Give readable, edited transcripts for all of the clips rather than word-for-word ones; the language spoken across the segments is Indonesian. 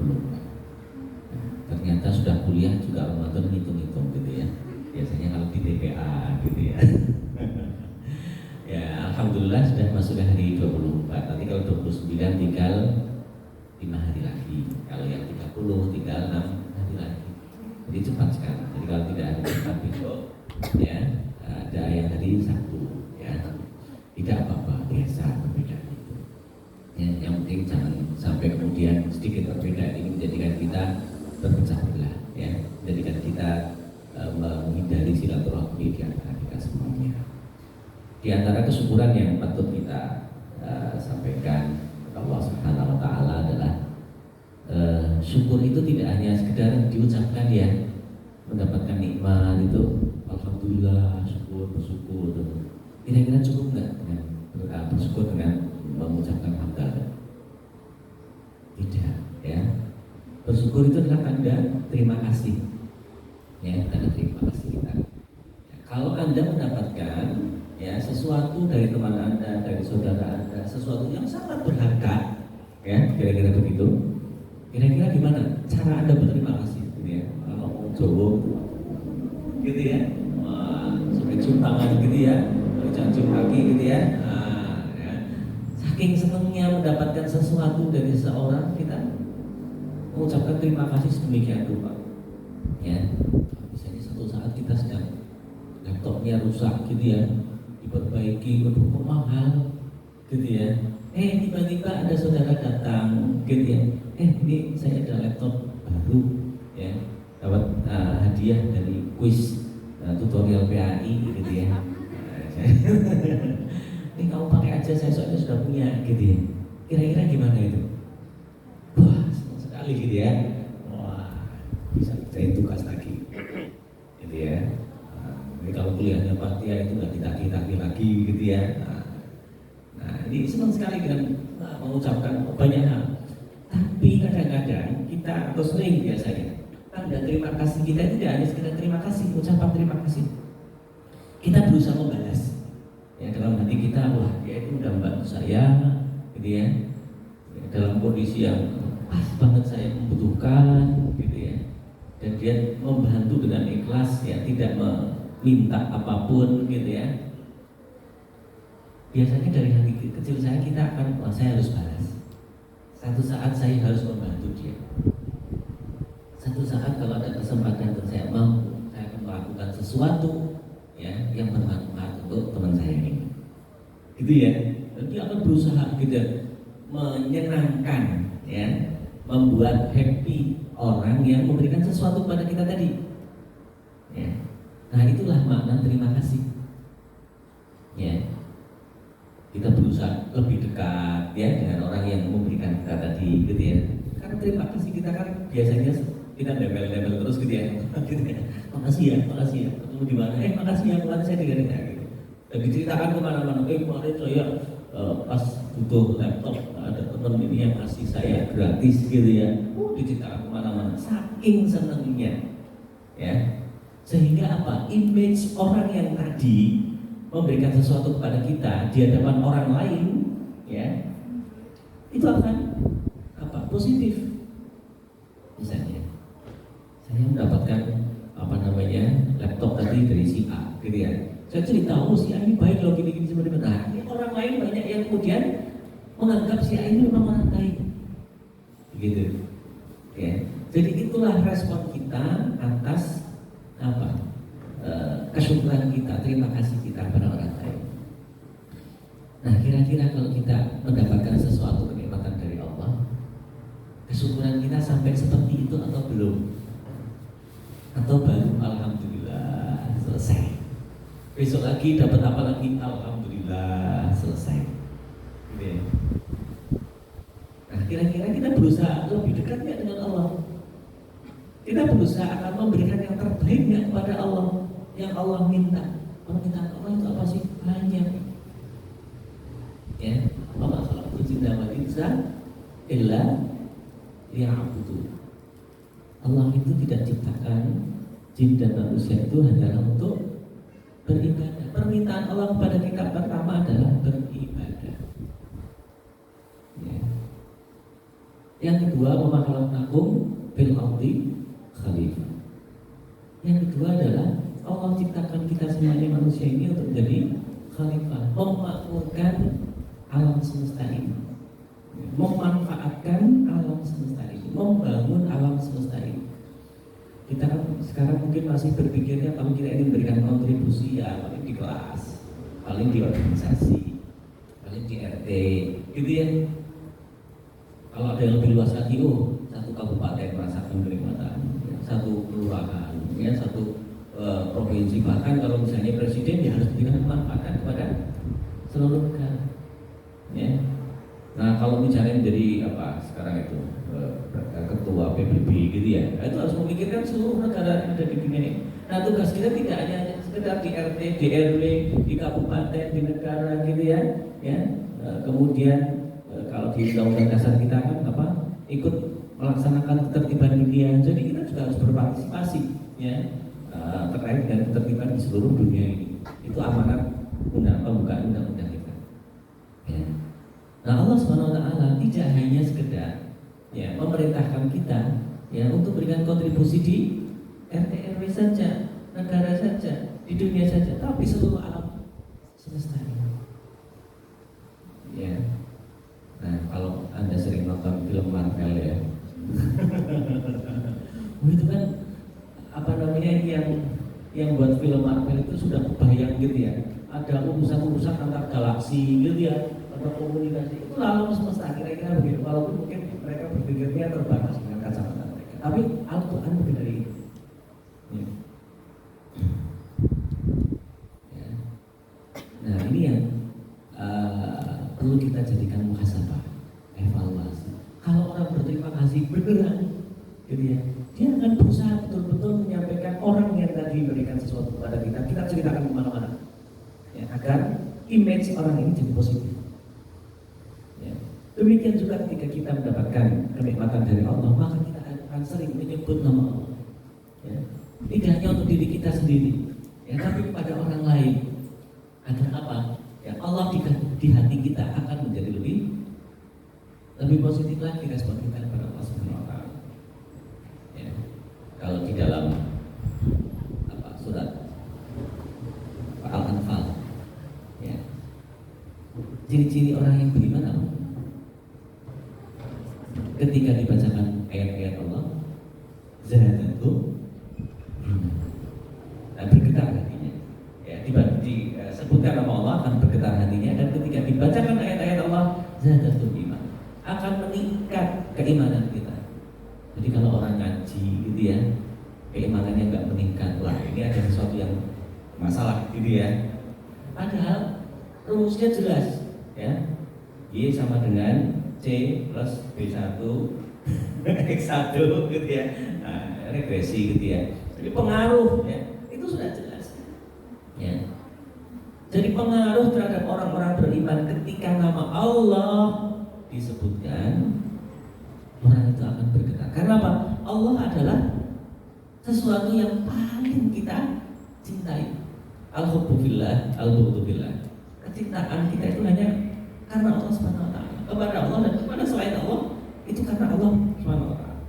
24. Ternyata sudah kuliah juga Ramadan hitung-hitung gitu ya. Biasanya kalau di TPA gitu ya. Ya alhamdulillah sudah masuk hari 24. Nanti kalau 29 tinggal 5 hari lagi. Kalau yang 30 tinggal 6 hari lagi. Jadi cepat sekali. Jadi kalau tidak ada cepat besok ya ada yang hari Sabtu ya. Tidak apa-apa, biasa perbedaan itu. Ya, yang penting jangan sampai kemudian sedikit perbedaan ini menjadikan kita terpecah belah ya, menjadikan kita menghindari silaturahmi di antara kita semuanya. Di antara kesyukuran yang patut kita sampaikan kepada Allah Subhanahu wa taala adalah syukur itu tidak hanya sekedar diucapkan ya, mendapatkan nikmat itu alhamdulillah, syukur, bersyukur. Kira-kira cukup nggak dengan bersyukur dengan mengucapkan hamdalah? Tidak ya. Bersyukur itu adalah tanda terima kasih ya, tanda terima kasih kita. Kalau Anda mendapatkan ya sesuatu dari teman Anda, dari saudara Anda, sesuatu yang sangat berharga ya, kira-kira begitu, kira-kira gimana cara Anda berterima kasih gitu ya? Kalau Jawa gitu ya, sampai cium tangan gitu ya, cium kaki gitu ya. Ya. Saking senangnya mendapatkan sesuatu dari seseorang, kita mengucapkan terima kasih sedemikian rupa ya. Misalnya suatu saat kita sedang laptopnya rusak gitu ya, diperbaiki, kok mahal gitu ya, tiba-tiba ada saudara datang gitu ya, ini saya ada laptop baru ya, dapat hadiah dari kuis tutorial PAI gitu ya. Ini kamu pakai aja, saya soalnya sudah punya gitu ya. Kira-kira gimana itu? Wah, senang sekali gitu ya. Wah, bisa kerjain tugas lagi gitu ya. Ini kalau kuliahnya Partia itu nggak ditagih-tagih lagi gitu ya. Nah, ini senang sekali dengan mengucapkan banyak hal. Tapi kadang-kadang kita atau sering biasanya tanda terima kasih kita tidak hanya sekedar terima kasih, ucapan terima kasih. Kita berusaha membalas ya, dalam hati kita, wah dia itu udah membantu saya gitu ya, dalam kondisi yang pas banget saya membutuhkan gitu ya, dan dia membantu dengan ikhlas ya, tidak meminta apapun gitu ya. Biasanya dari hati kecil saya kita akan, wah saya harus balas. Satu saat saya harus membantu dia. Satu saat kalau ada kesempatan dan saya mampu, saya akan melakukan sesuatu ya yang bermanfaat untuk teman saya ini. Gitu ya. Dan dia akan berusaha gitu menyenangkan ya, membuat happy orang yang memberikan sesuatu kepada kita tadi. Ya. Nah, itulah makna terima kasih. Ya. Kita berusaha lebih dekat ya dengan orang yang memberikan kita tadi gitu ya. Karena terima kasih kita kan biasanya kita level terus gitu ya. Makasih ya, ketemu di mana? Makasih ya, kemarin saya dengar gitu. Dan diceritakan kemana-mana. Kemarin saya pas butuh laptop ada teman ini yang kasih saya gratis gitu ya. Diceritakan kemana-mana. Saking senangnya, ya. Sehingga apa? Image orang yang tadi memberikan sesuatu kepada kita di hadapan orang lain, ya, itu akan apa? Positif. Misalnya, saya mendapatkan laptop tadi dari si A, gitu ya. Saya cerita, si A ini baik loh, gini seperti itu. Nah, orang lain banyak yang kemudian menganggap si A ini memang orang baik, gitu. Ya. Jadi itulah respon kita atas apa? Kesyukuran kita, terima kasih kita pada orang lain. Nah, kira-kira kalau kita mendapatkan sesuatu kenikmatan dari Allah, kesyukuran kita sampai seperti itu atau belum? Atau baru alhamdulillah selesai. Besok lagi dapat apa lagi? Alhamdulillah selesai. Gitu ya. Nah, kira-kira kita berusaha lebih dekat nggak dengan Allah? Kita berusaha akan memberikan yang terbaik nggak kepada Allah? Yang Allah minta. Permintaan Allah itu apa sih? Banyak. Ya, Allah khalaqal jinna wal insa illa liya'budun. Allah itu tidak ciptakan jin dan manusia itu hanya untuk beribadah. Permintaan Allah kepada kita pertama adalah beribadah. Ya. Yang kedua, wa ma khalaqnakum fil ardi khalifah. Yang kedua adalah Allah ciptakan kita semuanya manusia ini untuk menjadi khalifah, memakmurkan alam semesta ini, memanfaatkan alam semesta ini, membangun alam semesta ini. Kita kan sekarang mungkin masih berpikirnya kalau kita ingin memberikan kontribusi ya paling di kelas, paling di organisasi, paling di RT, gitu ya. Kalau ada yang lebih luas lagi, satu kabupaten merasakan kenikmatan, satu kelurahan, ya satu provinsi, bahkan kalau misalnya presiden ya harus diberikan manfaat kepada seluruh negara. Ya. Nah kalau misalnya menjadi apa sekarang itu ketua PBB gitu ya, itu harus memikirkan seluruh negara yang ada di dunia ini. Nah tugas kita tidak hanya sekedar di RT, di RW, di kabupaten, di negara gitu ya. Kemudian kalau di undang-undang dasar kita kan ikut melaksanakan ketertiban dunia, jadi kita juga harus berpartisipasi ya terkait dengan ketertiban di seluruh dunia ini. Itu amanat pembukaan undang-undang kita. Ya. Nah Allah SWT tidak hanya sekedar ya memerintahkan kita ya untuk berikan kontribusi di RT RW saja, negara saja, di dunia saja, tapi seluruh alam semesta ini. Ya. Nah, kalau Anda sering nonton film Marvel ya, itu kan yang buat film Marvel itu sudah kebayang gitu ya. Ada urusan-urusan antar galaksi gitu ya, atau komunikasi. Itu alam semesta kira-kira begitu. Walaupun mungkin mereka berpikirnya terbatas dengan kacamata mereka, tapi Al-Quran lebih dari itu. Ya. Nah, ini yang perlu kita jadikan muhasabah, evaluasi. Kalau orang berterima kasih beneran, gitu ya, dia akan berusaha betul-betul menyampaikan orang yang tadi memberikan sesuatu kepada kita ceritakan kemana-mana, ya, agar image orang ini jadi positif. Ya. Demikian juga ketika kita mendapatkan kenikmatan dari Allah, maka kita akan sering menyebut nama Allah. Ya. Tidak hanya untuk diri kita sendiri, ya, tapi kepada orang lain. Agar apa? Ya, Allah di hati kita akan menjadi lebih positif lagi respon kita kepada Allah Subhanahu wa Ta'ala. Ya. Kalau di dalam surat Al-Anfal, ya, ciri-ciri orang yang beriman apa? Ketika dibacakan ayat-ayat Allah, zadatuhum iman. Nah, bergetar hatinya. Ya, disebutkan nama Allah akan bergetar hatinya, dan ketika dibacakan ayat-ayat Allah, zadatuhum iman, akan meningkat keimanan kita. Jadi kalau orang ngaji gitu ya, keimanannya nggak meningkat, wah ini ada sesuatu yang masalah gitu ya. Padahal rumusnya jelas ya, Y sama dengan C plus B1 X1 gitu ya, nah, regresi gitu ya. Jadi pengaruh ya, itu sudah jelas ya. Jadi pengaruh terhadap orang-orang beriman ketika nama Allah disebutkan, orang itu akan bergetar. Karena apa? Allah adalah sesuatu yang paling kita cintai. Al-hubbu fillah, al-bughdu fillah. Kecintaan kita itu hanya karena Allah Subhanahu wa Ta'ala. Kepada Allah dan kepada selain Allah itu karena Allah Subhanahu wa Ta'ala.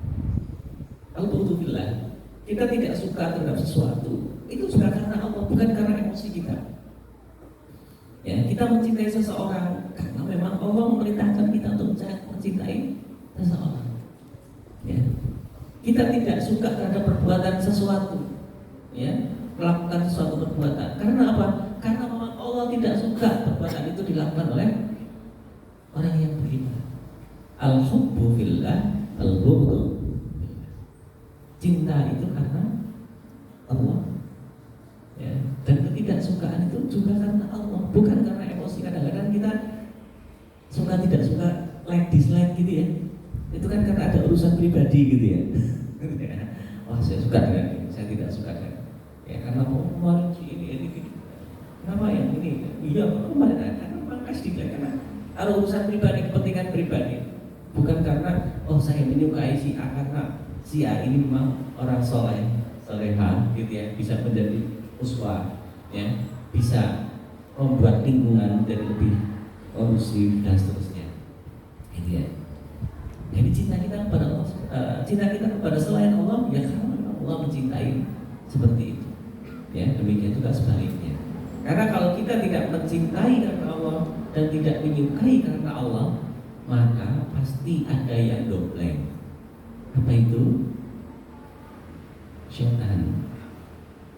Al-bughdu fillah. Kita tidak suka terhadap sesuatu, itu juga karena Allah, bukan karena emosi kita. Ya, kita mencintai seseorang karena memang Allah memerintahkan kita untuk mencintai seseorang. Ya. Kita tidak suka terhadap perbuatan sesuatu, ya, melakukan sesuatu perbuatan. Karena apa? Karena memang Allah tidak suka perbuatan itu dilakukan oleh orang yang beriman. Al-hubbu fillah, al-bughdu fillah. Cinta itu karena Allah. Ya. Dan ketidaksukaan itu juga karena Allah, bukan karena emosi. Kadang-kadang kita suka tidak suka, like dislike gitu ya. Itu kan karena ada urusan pribadi gitu ya. Wah saya suka dengan ini, saya tidak suka dengan ya karena kemarin ini kenapa yang ini? Iya kemarin karena memang dislike karena ada urusan pribadi, kepentingan pribadi. Bukan karena saya menyukai si A karena si A ini memang orang soleha gitu ya, bisa menjadi uswah ya, bisa membuat lingkungan menjadi lebih kondusif dan seterusnya gitu ya. Jadi cinta kita kepada Allah, cinta kita kepada selain Allah ya karena Allah mencintai seperti itu. Ya, demikian juga sebaliknya. Karena kalau kita tidak mencintai karena Allah dan tidak menyukai karena Allah, maka pasti ada yang dompleng. Apa itu? Syaitan.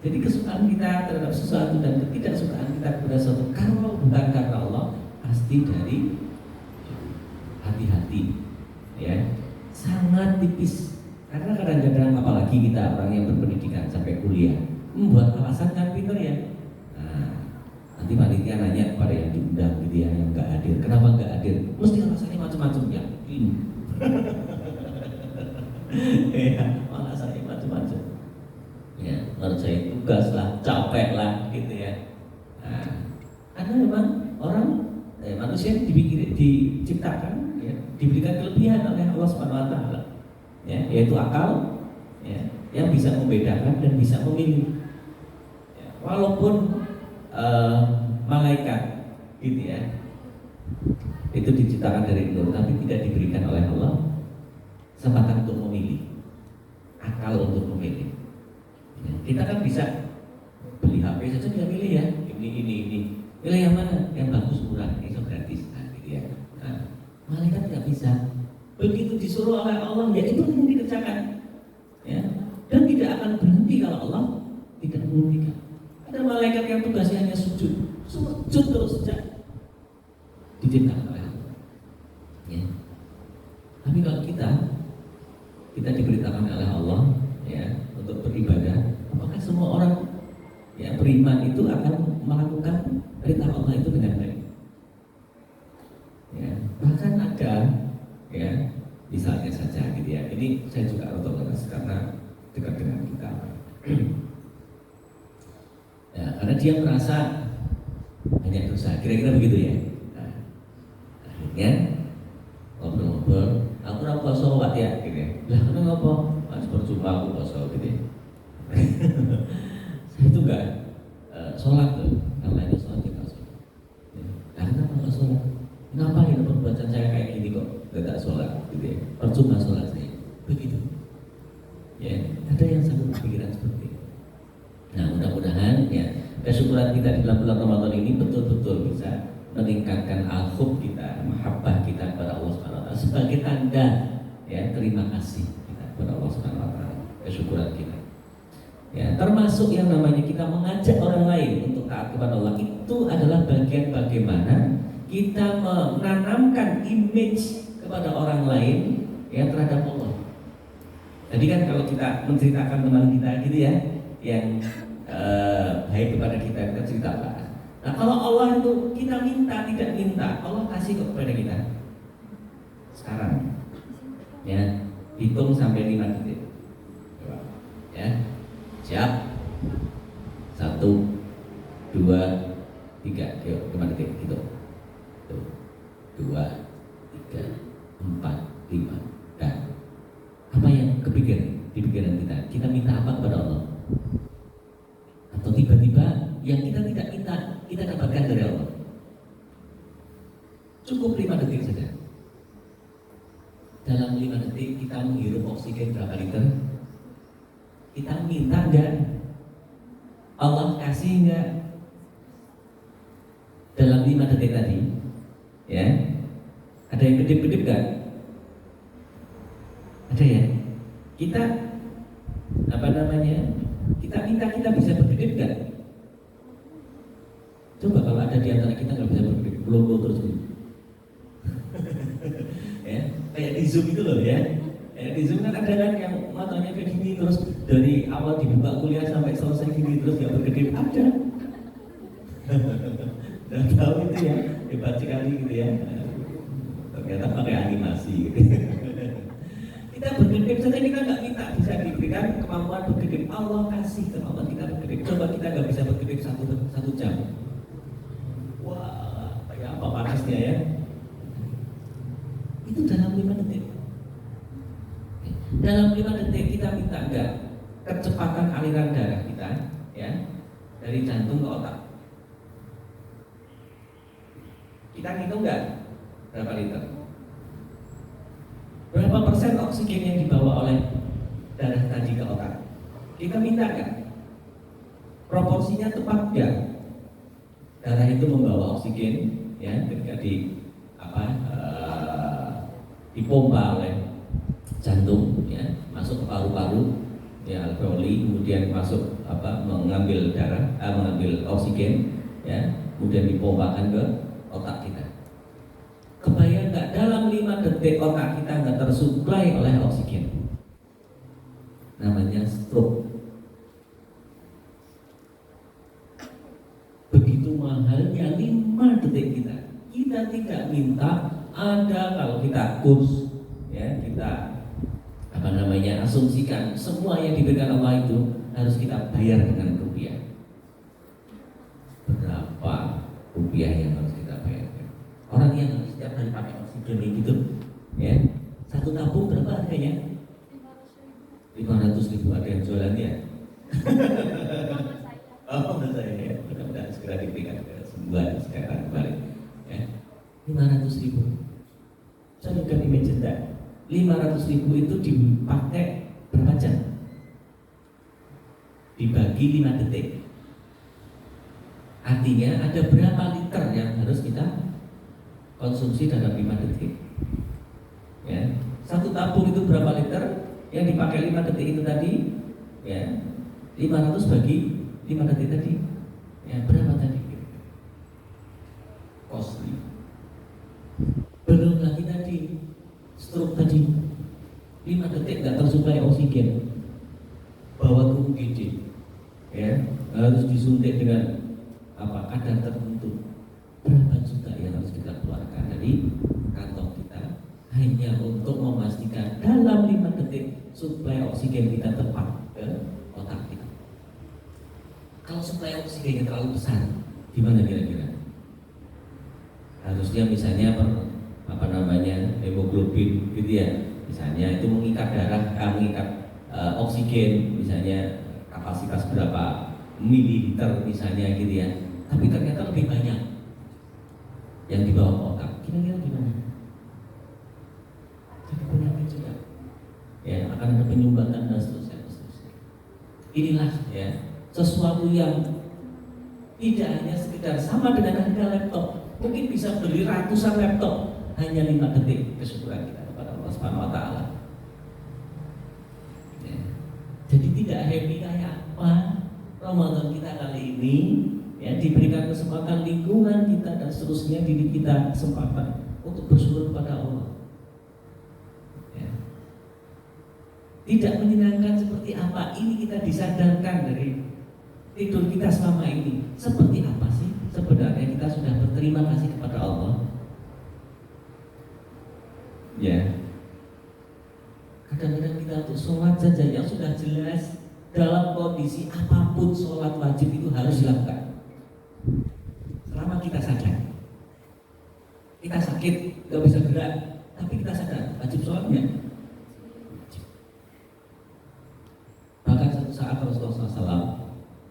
Jadi kesukaan kita terhadap sesuatu dan ketidaksukaan kita kepada sesuatu kalau bukan karena Allah, pasti dari hati-hati. Ya, sangat tipis. Karena kadang-kadang apalagi kita orang yang berpendidikan sampai kuliah, membuat alasan kan pinter ya. Nah, nanti panitia nanya kepada yang diundang gitu ya, yang nggak hadir, kenapa nggak hadir? Mesti alasannya macam-macam ya. Ya, alasannya macam-macam. Ya, menurut saya tugas lah, capek lah, gitu ya. Nah, karena memang orang manusia diciptakan, ya, diberikan kelebihan oleh Allah Subhanahu Wa Taala, ya, yaitu akal, ya, yang bisa membedakan dan bisa memilih. Ya, walaupun malaikat, gitu ya, itu diciptakan dari nur, tapi tidak diberikan oleh Allah kesempatan untuk memilih, akal untuk memilih. Ya, kita kan bisa beli HP saja dia milih ya, ini. Pilih yang mana? Yang bagus, murah, ini gratis, nah, gitu ya. Nah, malaikat tidak bisa. Begitu disuruh oleh Allah, ya itu yang dikerjakan. Ya, dan tidak akan berhenti kalau Allah tidak menghentikan. Ada malaikat yang tugasnya hanya sujud terus sejak diciptakan oleh Allah. Ya. Tapi kalau kita diberitakan oleh Allah, ya, untuk beribadah, apakah semua orang ya beriman itu akan melakukan perintah Allah itu dengan baik? Ya, bahkan ada, ya, misalnya saja gitu ya. Ini saya juga otomatis karena dekat dengan kita. Ya, karena dia merasa banyak dosa, kira-kira begitu ya. Nah, akhirnya ngobrol-ngobrol, aku ora poso Pak ya, gitu ya. Lah kenapa? Mas percuma aku poso gitu ya. Saya itu enggak sholat tuh, namanya sholat kita sholat. Nah, kenapa enggak sholat? Kenapa ini perbuatan saya kayak gini kok enggak sholat gitu ya? Percuma sholat saya, begitu. Ya, ada yang sampai berpikiran seperti itu. Nah, mudah-mudahan ya kesyukuran kita di bulan Ramadan ini betul-betul bisa meningkatkan al-hub kita, mahabbah kita kepada Allah Subhanahu Wa Taala sebagai tanda ya terima kasih kita kepada Allah Subhanahu Wa Taala, kesyukuran kita. Ya, termasuk yang namanya kita mengajak orang lain untuk taat kepada Allah, itu adalah bagian bagaimana kita menanamkan image kepada orang lain ya terhadap Allah. Tadi kan kalau kita menceritakan teman kita gitu ya, yang baik kepada kita cerita lah. Nah, kalau Allah itu kita minta tidak minta, Allah kasih kepada kita. Sekarang, ya, hitung sampai 5 detik. Coba, ya. Siap? 1, 2, 3. Yuk, 5 detik gitu. 2, 3, 4, 5. Dan apa yang di pikiran kita? Kita minta apa kepada Allah? Atau tiba-tiba yang kita tidak minta kita dapatkan dari Allah? Cukup 5 detik saja. Dalam 5 detik kita menghirup oksigen berapa liter? Kita minta enggak? Allah kasih enggak? Dalam 5 detik tadi, ya, ada yang kedip-kedip enggak? Ada ya? Kita apa namanya? Kita minta kita bisa berkedip enggak? Coba kalau ada di antara kita nggak bisa berkedip, blow terus gitu. Ya, kayak di Zoom itu loh ya. Di Zoom kan ada kan yang matanya kayak gini terus dari awal dibuka kuliah sampai selesai gini terus nggak berkedip, ada. Dan tahu itu ya, hebat sekali gitu ya. Ternyata pakai animasi gitu. Kita berkedip saja kita nggak minta bisa diberikan kemampuan berkedip. Allah kasih kemampuan kita berkedip. Coba kita nggak bisa berkedip satu jam. Wah, kayak apa panasnya ya? Itu dalam 5 detik. Dalam 5 detik kita minta enggak kecepatan aliran darah kita, ya, dari jantung ke otak. Kita hitung enggak berapa liter? Berapa oksigen yang dibawa oleh darah tadi ke otak? Kita minta kan? Proporsinya tepat nggak? Darah itu membawa oksigen, ya, ketika dipompa oleh jantung, ya, masuk ke paru-paru, ya, alveoli, kemudian masuk mengambil mengambil oksigen, ya, kemudian dipompakan ke otak kita. Kebayang nggak dalam 5 detik otak kita nggak tersuplai oleh oksigen? Namanya stroke. Begitu mahalnya 5 detik kita. Kita tidak minta ada, kalau kita kurs, ya, kita asumsikan semua yang diberikan Allah itu harus kita bayar dengan rupiah. Berapa rupiah yang harus kita bayarkan? Orang yang harus setiap hari pakai oksigen gitu, ya, satu tabung berapa harganya? 500.000. Ada yang jualan ya? Oh, menurut saya ya, mudah-mudahan segera diberikan sembuhan sekarang kembali, ya. 500.000. Saya bukan image that. 500.000 itu dipakai berapa jam? Dibagi 5 detik. Artinya ada berapa liter yang harus kita konsumsi dalam 5 detik? Ya, satu tabung itu berapa liter? Yang dipakai 5 detik itu tadi, ya, 500 bagi 5 detik tadi, ya, berapa tadi? Costly. Belum lagi tadi stroke tadi, 5 detik nggak tersuplai oksigen, bawa ke UGD, ya, harus disuntik dengan kadar tertentu. Berapa juta yang harus kita keluarkan dari kantong kita hanya untuk memastikan dalam 5 detik suplai oksigen kita tepat ke otak kita. Kalau suplai oksigennya terlalu besar, gimana kira-kira? Harusnya misalnya hemoglobin gitu ya, misalnya itu mengikat darah, mengikat oksigen, misalnya kapasitas berapa mililiter misalnya gitu ya, tapi ternyata lebih banyak yang dibawa ke otak. Kira-kira gimana? Jadi penyakit juga, ya, akan ada penyumbatan dan seterusnya. Inilah, ya, sesuatu yang tidak hanya sekedar sama dengan harga laptop. Mungkin bisa beli ratusan laptop hanya 5 detik kesyukuran kita kepada Allah Subhanahu wa Ta'ala. Ya. Jadi tidak happy kayak apa Ramadan kita kali ini, ya, diberikan kesempatan lingkungan kita dan seterusnya, diri kita kesempatan untuk bersyukur kepada Allah. Ya. Tidak menyenangkan seperti apa ini kita disadarkan dari tidur kita selama ini. Seperti apa sih sebenarnya kita sudah berterima kasih kepada Allah? Ya, kadang-kadang kita untuk sholat saja yang sudah jelas dalam kondisi apapun sholat wajib itu harus dilakukan. Selama kita sadar, kita sakit, gak bisa gerak, tapi kita sadar wajib sholatnya. Bahkan satu saat Rasulullah SAW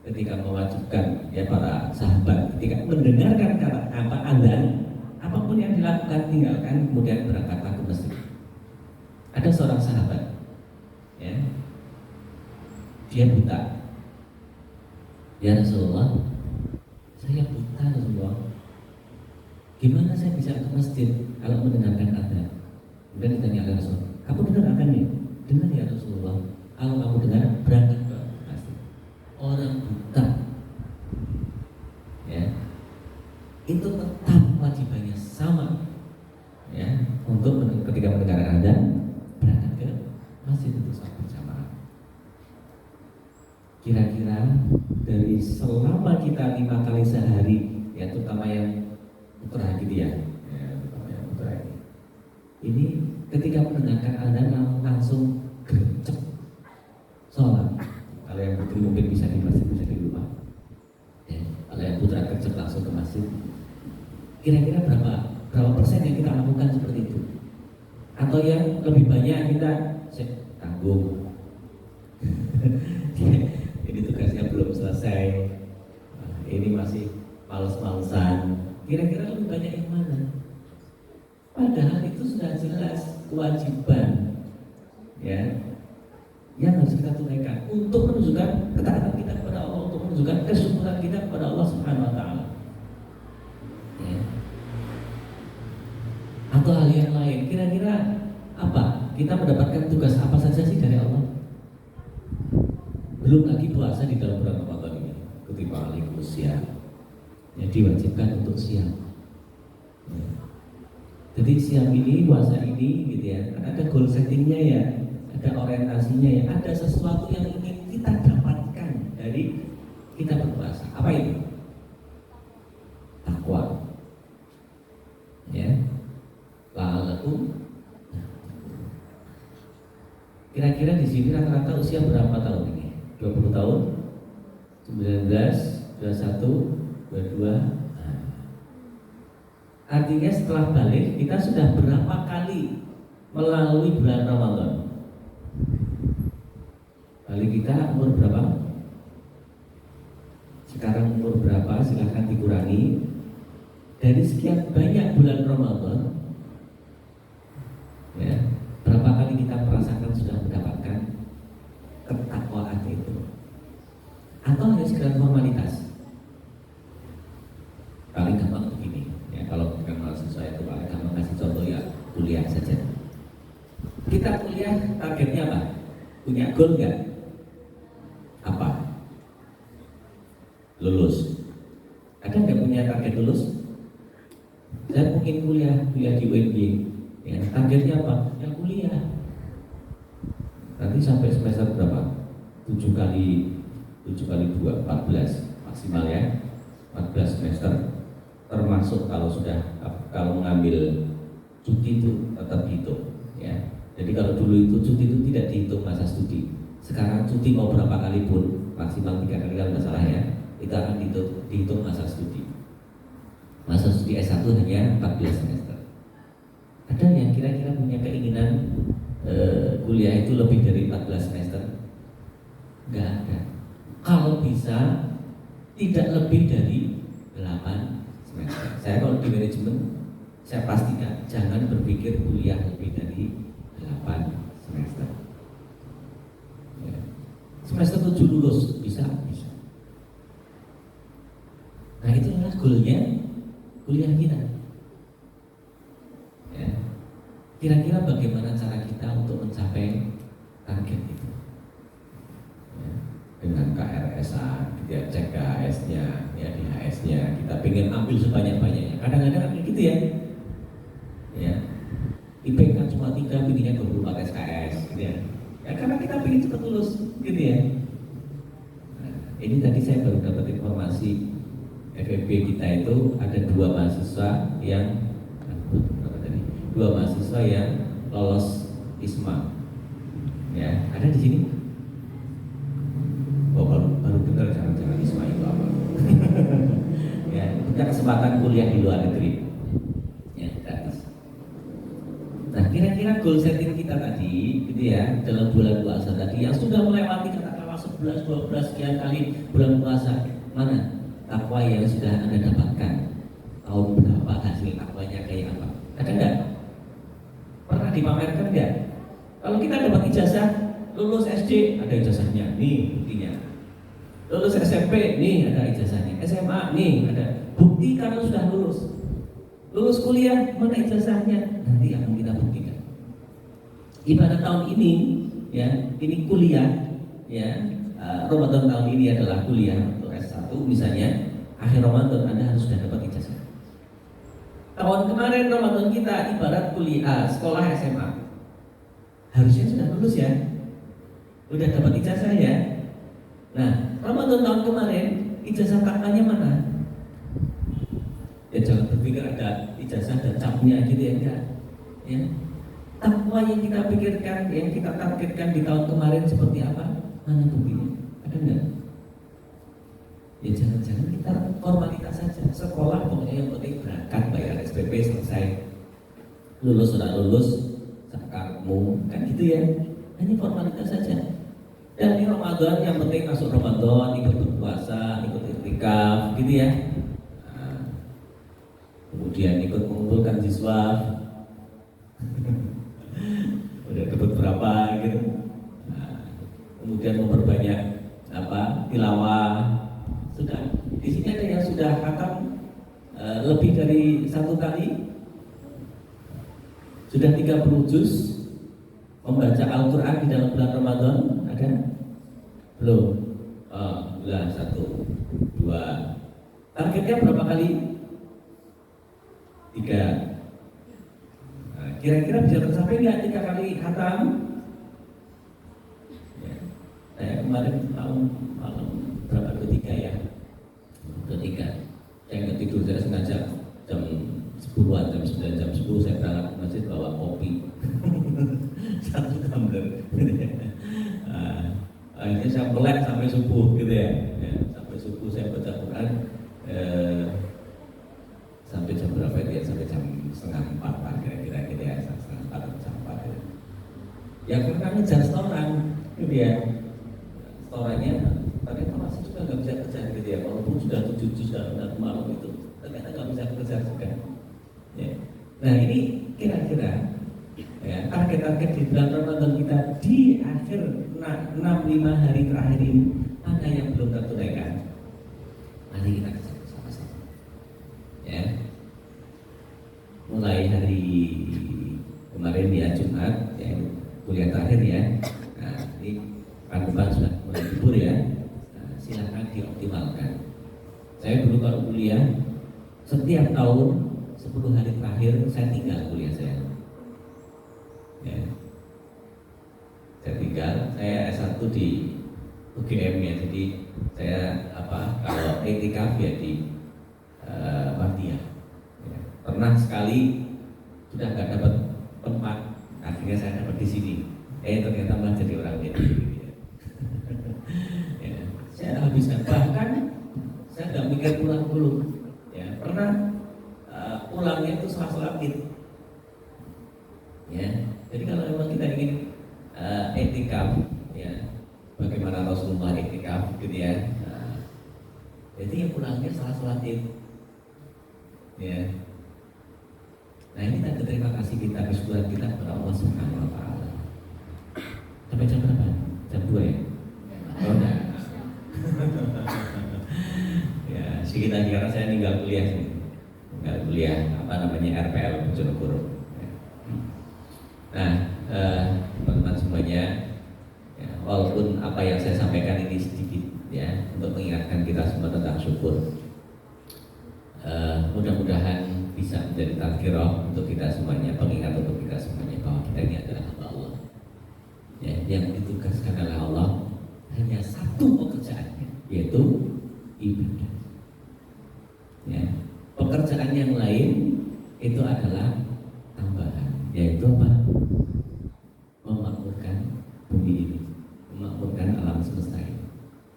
ketika mewajibkan, ya, para sahabat ketika mendengarkan kata azan, apapun yang dilakukan tinggalkan, kemudian berangkatlah ke masjid. Ada seorang sahabat, ya, dia buta. Ya Rasulullah, saya buta Rasulullah. Gimana saya bisa ke masjid kalau mendengarkan azan? Kemudian ditanya oleh Rasul, kamu dengar azannya? Dengar ya Rasulullah. Kalau kamu dengar, berangkat ke masjid. Orang buta, ya, itu tetap wajibannya sama, ya, untuk ketika mendengarkan azan berangkat ke masjid untuk sholat berjamaah. Kira-kira dari selama kita 5 kali sehari, ya, terutama yang putra gitu ya, terutama yang putra ini ketika mendengarkan azan langsung gercep sholat. Kalau yang putri mungkin bisa di masjid, bisa di rumah, ya. Kalau yang putra gercep langsung ke masjid. Kira-kira berapa persen yang kita lakukan seperti itu? Atau yang lebih banyak kita tanggung, ini tugasnya belum selesai, ini masih males-malesan. Kira-kira lebih banyak yang mana? Padahal itu sudah jelas kewajiban ya, yang harus kita tunaikan untuk menunjukkan ketaatan kita kepada Allah, untuk menunjukkan kesyukuran kita kepada Allah Subhanahu Wa Taala. Ya. Atau hal yang lain, kira-kira apa? Kita mendapatkan tugas apa saja sih dari Allah? Belum lagi puasa di dalam bulan Ramadan ini, kutiba alaikumus syiyam, ya, diwajibkan untuk siam. Ya. Jadi siam ini, puasa ini, gitu ya, kan ada goal settingnya ya, ada orientasinya ya, ada sesuatu yang ingin kita dapatkan dari kita berpuasa. Apa itu? Takwa. Ya. La'alakum. Kira-kira di sini rata-rata usia berapa tahun ini? 20 tahun? 19, 21, 22. Artinya setelah balik kita sudah berapa kali melalui bulan Ramadan? Balik kita umur berapa? Sekarang umur berapa? Silahkan dikurangi. Dari sekian banyak bulan Ramadan, ya, berapa kali kita merasakan sudah mendapatkan ketakwaan itu? Atau hanya sekedar formalitas? Paling gampang begini, ya, kalau bukan mahasiswa itu paling gampang kasih contoh ya, kuliah saja. Kita kuliah targetnya apa? Punya goal nggak? Apa? Lulus. Ada nggak punya target lulus? Saya mungkin kuliah di UNJ. Ya, targetnya apa? Ya kuliah. Nanti sampai semester berapa? 7 kali 2, 14 maksimal ya. 14 semester. Termasuk kalau mengambil cuti itu tetap dihitung, ya. Jadi kalau dulu itu cuti itu tidak dihitung masa studi. Sekarang cuti mau berapa kali pun maksimal 3 kali kalau nggak salah ya, itu akan dihitung masa studi. Masa studi S1 hanya 14 semester. Ada yang kira-kira punya keinginan kuliah itu lebih dari 14 semester? Nggak ada. Kalau bisa tidak lebih dari 8 semester. Saya kalau di manajemen, saya pastikan jangan berpikir kuliah lebih dari 8 semester. Ya. Semester 7 lulus, bisa. Nah itu adalah goalnya kuliah kita. Ya. Kira-kira bagaimana cara kita untuk mencapai target itu? Ya. Dengan KRS-an, kita cek KHS-nya, ya DHS-nya, kita pengen ambil sebanyak-banyaknya. Kadang-kadang kayak gitu ya. Ya. IPK cuma 3, bikinnya 24 SKS, gitu ya. Ya karena kita pengen cepat lulus, gitu ya. Nah, ini tadi saya baru dapat informasi FEB kita itu ada 2 mahasiswa yang lolos ISMA. Ya, ada di sini. Oh, baru dengar cara-cara ISMA itu apa? Ya, punya kesempatan kuliah di luar negeri. Ya, gratis. Nah, kira-kira goal setting kita tadi, gitu ya, dalam bulan puasa tadi yang sudah melewati katakanlah 11, 12 sekian kali bulan puasa, mana takwa yang sudah Anda dapatkan? Tahun berapa hasil takwanya kayak apa? Ada enggak? Pernah dipamerkan enggak? Kalau kita dapat ijazah, lulus SD ada ijazahnya, nih buktinya. Lulus SMP, nih ada ijazahnya. SMA, nih ada bukti kalau sudah lulus. Lulus kuliah, mana ijazahnya? Nanti akan kita buktikan. Ibarat tahun ini, ya, ini kuliah, ya. Ramadan tahun ini adalah kuliah untuk S1 misalnya, akhir Ramadan Anda harus sudah dapat ijazah. Tahun kemarin Ramadan kita ibarat kuliah, sekolah SMA. Harusnya sudah lulus ya. Udah dapat ijazah ya. Nah, Ramadan tahun kemarin ijazah takwanya mana? Ya jangan berpikir ada ijazah dan capnya gitu ya, enggak. Ya. Takwa yang kita pikirkan, yang kita targetkan di tahun kemarin seperti apa? Mana buktinya? Ada enggak? Ya jangan-jangan kita formalitas saja. Sekolah pokoknya yang penting berangkat, bayar SPP selesai. Lulus sudah lulus, zakarmu, kan gitu ya. Hanya formalitas saja. Dan di Ramadan yang penting masuk Ramadan, ikut berpuasa, ikut iktikaf, gitu ya. Nah, kemudian ikut mengumpulkan siswa. udah dapat berapa gitu. Nah, kemudian memperbanyak tilawah. Sudah di sini ada yang sudah khatam lebih dari 1 kali, sudah 30 juz membaca Al-Quran di dalam bulan Ramadan, ada? Belum? Bulan 1, 2. Targetnya berapa kali? 3. Nah, kira-kira bisa tercapai nggak 3 kali khatam? Ya. Saya kemarin malam berapa? 23 ya? 23. Saya nggak tidur, saya sengaja jam 10-an, jam 9, jam 10 saya berangkat ke masjid bawa kopi 1 tumbler. Akhirnya saya melek sampai subuh gitu ya. Sampai subuh saya baca Quran sampai jam berapa ya? Sampai jam 3:30 kira-kira gitu ya, 3:30 jam 4 ya. Ya karena ngejar setoran gitu ya. Setorannya ternyata masih juga nggak bisa kejar gitu ya, walaupun sudah 7 juz dalam malam itu ternyata nggak bisa kejar juga ya. Nah ini kira-kira ya, target-target di bulan Ramadan kita di akhir 65 hari terakhir ini mana yang belum tertunaikan? Mari kita kejar sama-sama ya. Mulai hari kemarin ya, Jumat ya, kuliah terakhir ya. Nah ini pekan depan sudah mulai libur ya. Silahkan dioptimalkan. Saya dulu kalau kuliah setiap tahun 10 hari terakhir saya tinggal kuliah saya. Ya. Saya tinggal, saya S1 di UGM ya, jadi saya kalau etikaf ya di Wadiah. Ya. Pernah sekali sudah nggak dapat tempat, akhirnya saya dapat di sini. Ternyata malah jadi orang beda. Saya habiskan, bahkan saya nggak mikir pulang dulu ya, pernah pulangnya itu setelah sholat id ya. Jadi kalau memang kita ingin etikaf ya, bagaimana Rasulullah etikaf gitu ya, jadi ya pulangnya setelah sholat id ya. Nah ini tanda terima kasih kita, bersyukur kita kepada Allah Subhanahu wa Ta'ala. Sampai jam berapa? Jam 2 ya? Oh enggak. Ya, sekitar kira saya tinggal kuliah sih. Tinggal kuliah RPL Bojonegoro. Nah, teman-teman semuanya, ya, walaupun apa yang saya sampaikan ini sedikit ya, untuk mengingatkan kita semua tentang syukur. Mudah-mudahan bisa menjadi tazkirah untuk kita semuanya, pengingat untuk kita semuanya bahwa kita ini adalah hamba Allah. Ya, yang ditugaskan oleh Allah hanya satu pekerjaannya, yaitu ibadah. Ya, pekerjaan yang lain itu adalah tambahan, yaitu apa? Memakmurkan bumi ini, memakmurkan alam semesta ini.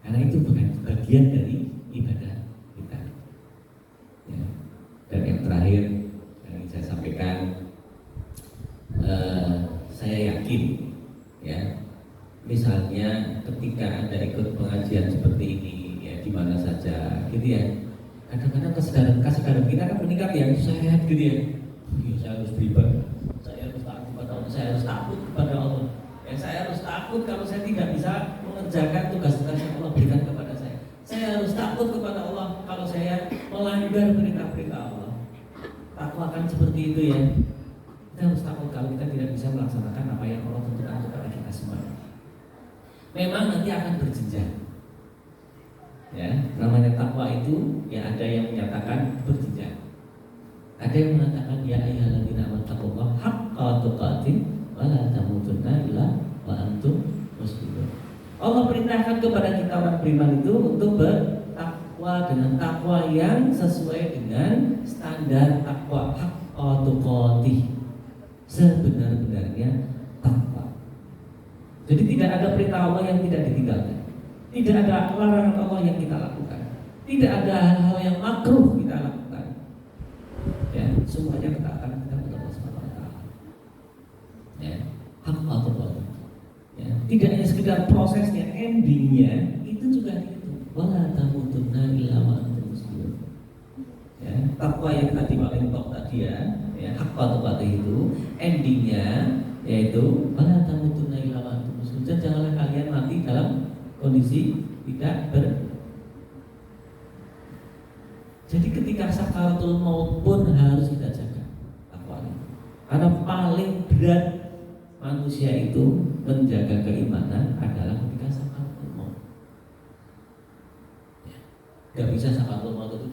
Karena itu bukan bagian dari ibadah kita. Ya. Dan yang terakhir yang ingin saya sampaikan, saya yakin, ya, misalnya ketika Anda ikut pengajian seperti ini, ya di mana saja, gitu ya. Kadang-kadang kesadaran kita kan meningkat ya, saya gitu ya. Saya harus beribadah, saya harus takut kepada Allah, saya harus takut kepada Allah. Ya, saya harus takut kalau saya tidak bisa mengerjakan tugas-tugas yang Allah berikan kepada saya. Saya harus takut kepada Allah kalau saya melanggar perintah-perintah Allah. Takwa kan seperti itu ya. Kita harus takut kalau kita tidak bisa melaksanakan apa yang Allah tentukan kepada kita semua. Memang nanti akan berjenjang. Ya, namanya takwa itu ya, ada yang menyatakan berjenjang. Ada yang mengatakan ya ayyuhalladzina amanu taqullaha haqqa tuqatih wa la tamutunna illa wa antum muslimun. Allah perintahkan kepada kita orang beriman itu untuk bertakwa dengan takwa yang sesuai dengan standar takwa, haqqa tuqatih, sebenar-benarnya takwa. Jadi tidak ada perintah Allah yang tidak ditinggalkan, tidak ada larangan Allah yang kita lakukan, tidak ada hal-hal yang makruh kita lakukan. Ya, semuanya ketaatan kita kepada Allah Subhanahu wa Ta'ala. Ya, haqqa tuqatih. Ya, tidak hanya sekedar prosesnya, endingnya itu juga itu. Wala tamutunna illa wa antum muslimun. Ya, takwa yang tadi paling top tadi ya, haqqa tuqatih itu endingnya yaitu wala tamutunna illa wa antum muslimun. Janganlah kalian mati dalam kondisi tidak Jadi ketika sakaratul maut pun harus kita jaga takwanya. Karena paling berat manusia itu menjaga keimanan adalah ketika sakaratul maut. Gak bisa sakaratul maut itu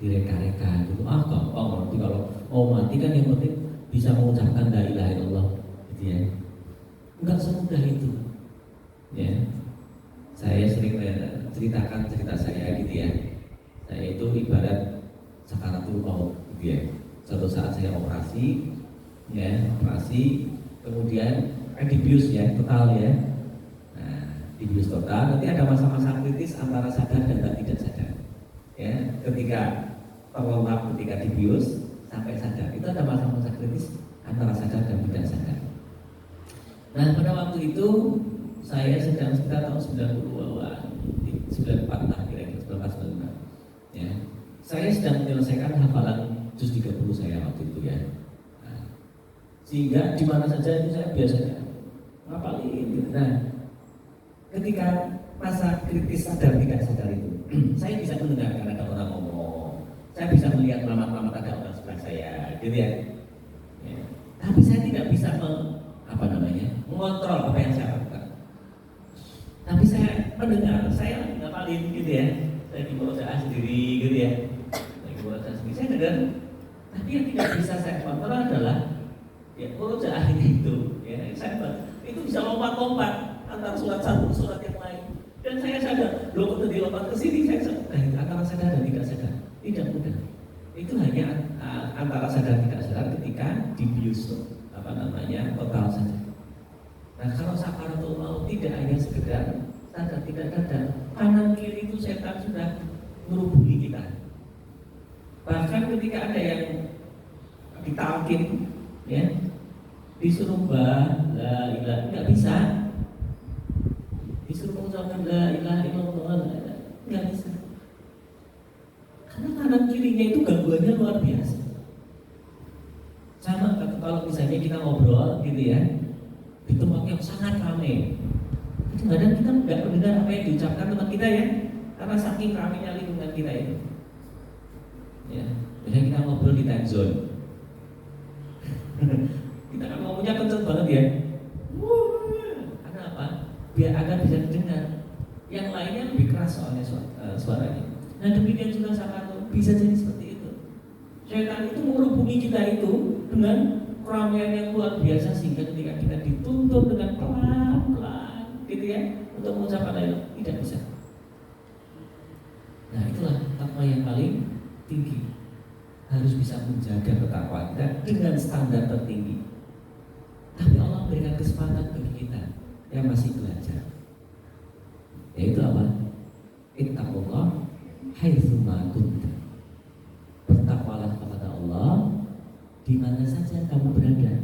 direka-reka gitu. Gampang nanti kalau mati kan yang penting bisa mengucapkan la ilaha illallah gitu ya. Enggak semudah itu. Ya. Saya sering ceritakan cerita saya gitu ya. Saya itu ibarat sakaratul maut gitu ya. Suatu saat saya operasi, kemudian dibius ya, total ya. Nah, dibius total, nanti ada masa-masa kritis antara sadar dan tidak sadar. Ya, ketika dibius sampai sadar, itu ada masa-masa kritis antara sadar dan tidak sadar. Nah, pada waktu itu saya sedang sekitar tahun 94 lah kira-kira 94. Ya. Saya sedang menyelesaikan hafalan juz 30 saya waktu itu ya. Nah, sehingga di mana saja itu saya biasanya ngapalin gitu. Nah, ketika masa kritis sadar tidak sadar itu, saya bisa mendengarkan ada orang ngomong, saya bisa melihat mamat-mamat ada orang sebelah saya, gitu ya. Ya. Tapi saya tidak bisa mengontrol apa yang saya lakukan. Tapi saya mendengar, saya ngapalin gitu ya. Saya di murojaah sendiri gitu ya. Saya dengar. Tapi yang tidak bisa saya kontrol adalah ya murojaah itu. Ya, itu bisa lompat-lompat antara surat satu ke surat yang lain. Dan saya sadar, loh kok dilompat ke sini, saya sadar antara sadar dan tidak sadar. Tidak mudah. Itu hanya antara sadar dan tidak sadar ketika dibius total saja. Nah, kalau sakaratul maut tidak hanya sekedar sadar tidak sadar, kanan kiri itu setan sudah merubungi kita. Bahkan ketika ada yang ditalkin, ya, disuruh la ilaha nggak bisa, disuruh mengucapkan la ilaha illallah nggak bisa, karena kanan kirinya itu gangguannya luar biasa. Sama kalau misalnya kita ngobrol gitu ya, di tempat yang sangat ramai, kadang kita nggak mendengar apa yang diucapkan teman kita ya, karena saking ramainya lingkungan kita itu. Ya, misalnya kita ngobrol di time zone, kita kan ngomongnya kenceng banget ya. Karena apa? Biar agar bisa didengar. Yang lainnya lebih keras soalnya suaranya. Nah, demikian juga sakaratul bisa jadi seperti itu. Syaitan itu merubungi kita itu dengan keramaian yang luar biasa sehingga ketika kita dituntut dengan pelan-pelan gitu ya untuk mengucapkan la ilaha tidak bisa. Nah, itulah takwa yang paling tinggi. Harus bisa menjaga ketakwaan kita dengan standar tertinggi. Tapi Allah berikan kesempatan bagi kita yang masih belajar. Yaitu apa? Ittaqullah haitsu ma kunta. Bertakwalah kepada Allah di mana saja kamu berada.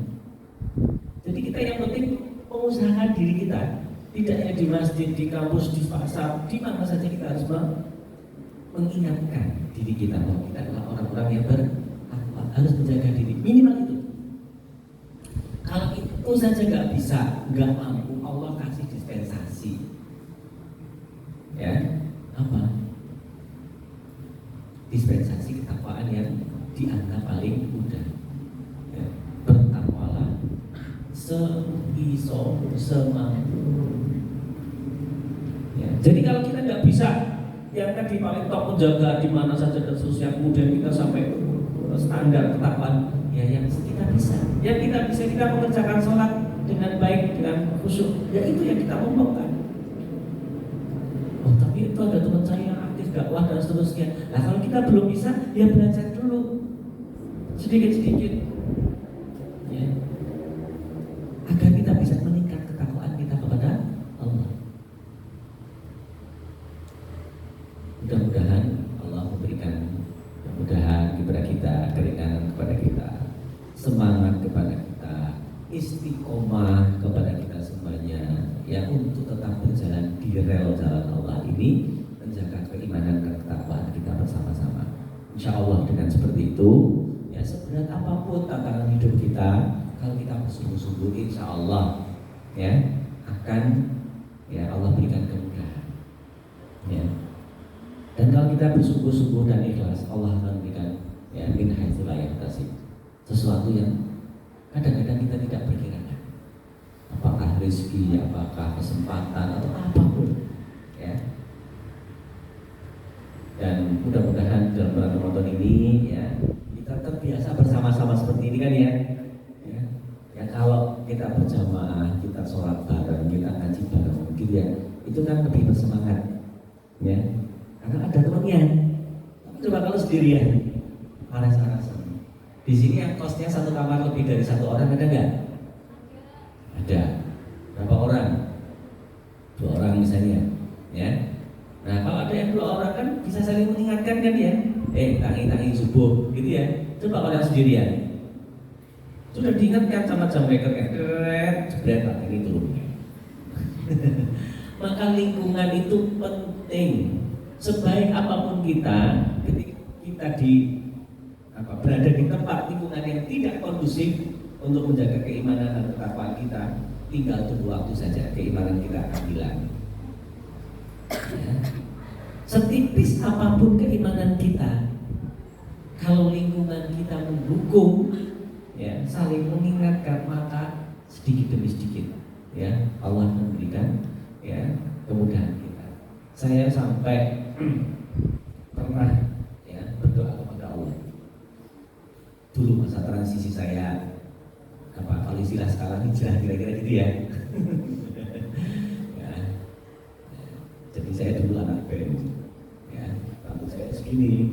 Jadi kita yang penting mengusahakan diri kita, tidak hanya di masjid, di kampus, di pasar, di mana saja kita harus mengingatkan diri kita bahwa kita adalah orang-orang yang bertakwa, harus menjaga diri, minimal itu. Kalau itu saja nggak bisa, nggak mampu, Allah kasih dispensasi. Ya, apa? Dispensasi ketakwaan yang dianggap paling mudah. Ya, bertakwalah semampu. Ya, jadi kalau kita nggak bisa yang tadi paling top menjaga di mana saja dan seterusnya, kemudian kita sampai standar ketakwaan, ya yang kita bisa, kita mengerjakan sholat dengan baik, dengan khusyuk, ya itu yang kita omongkan. Oh, tapi itu ada teman saya yang aktif dakwah dan seterusnya. Nah, kalau kita belum bisa, ya belajar dulu sedikit-sedikit, ya, agar kita bisa meningkat ketakwaan kita kepada Allah. Mudah-mudahan Allah memberikan kemudahan kepada kita, keringanan kepada kita, semangat kepada kita, istiqomah kepada kita semuanya, ya, untuk tetap berjalan di rel jalan Allah ini, menjaga keimanan dan ketakwaan kita bersama-sama. Insya Allah dengan seperti itu, ya, seberat apapun tantangan hidup kita, kalau kita bersungguh-sungguh, insya Allah ya akan ya Allah berikan kemudahan. Ya. Dan kalau kita bersungguh-sungguh dan ikhlas, Allah akan berikan ya min haitsu la yahtasib, sesuatu yang kadang-kadang kita tidak perkirakan. Apakah rezeki, apakah kesempatan atau apapun ya. Dan mudah-mudahan dalam bulan Ramadan ini ya kita terbiasa bersama-sama seperti ini kan ya. Ya kalau kita berjamaah, kita sholat bareng, kita ngaji bareng gitu ya, itu kan lebih bersemangat ya, karena ada temannya. Coba kalau sendirian, panas-panasan. Di sini yang kosnya satu kamar lebih dari satu orang ada nggak? Ada. Berapa orang? 2 orang misalnya ya. Nah kalau ada yang 2 orang kan bisa saling mengingatkan kan ya, tangi-tangi subuh gitu ya. Coba kalau yang sendirian, sudah diingatkan sama jam maker, jebret ini turun. Maka lingkungan itu penting. Sebaik apapun kita, ketika kita berada di tempat lingkungan yang tidak kondusif untuk menjaga keimanan dan ketakwaan kita, tinggal tunggu waktu saja keimanan kita akan hilang. Ya. Setipis apapun keimanan kita, kalau lingkungan kita mendukung, ya, saling mengingatkan, maka sedikit demi sedikit, ya, Allah memberikan, ya, kemudahan kita. Saya sampai pernah, ya, berdoa kepada Allah. Dulu masa transisi saya, kalau istilah sekarang hijrah kira-kira gitu ya. Jadi saya dulu anak band, ya, rambut saya segini,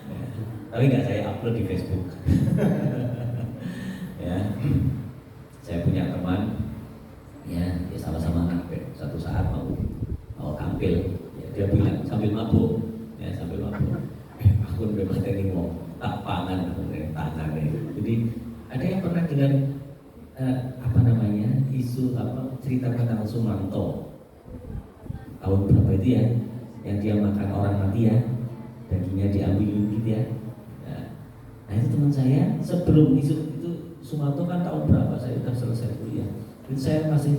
ya, tapi nggak saya upload di Facebook. Ya, saya punya teman, ya sama-sama anak band. Satu saat mau tampil, ya, dia bilang sambil mabuk, aku udah materi mau tak pangan, tangan. Jadi ada yang pernah dengar isu cerita tentang Sumanto tahun berapa itu ya, yang dia makan orang mati ya, dagingnya diambil gitu ya. Nah itu teman saya sebelum isu itu Sumanto kan tahun berapa, saya sudah selesai kuliah, itu saya masih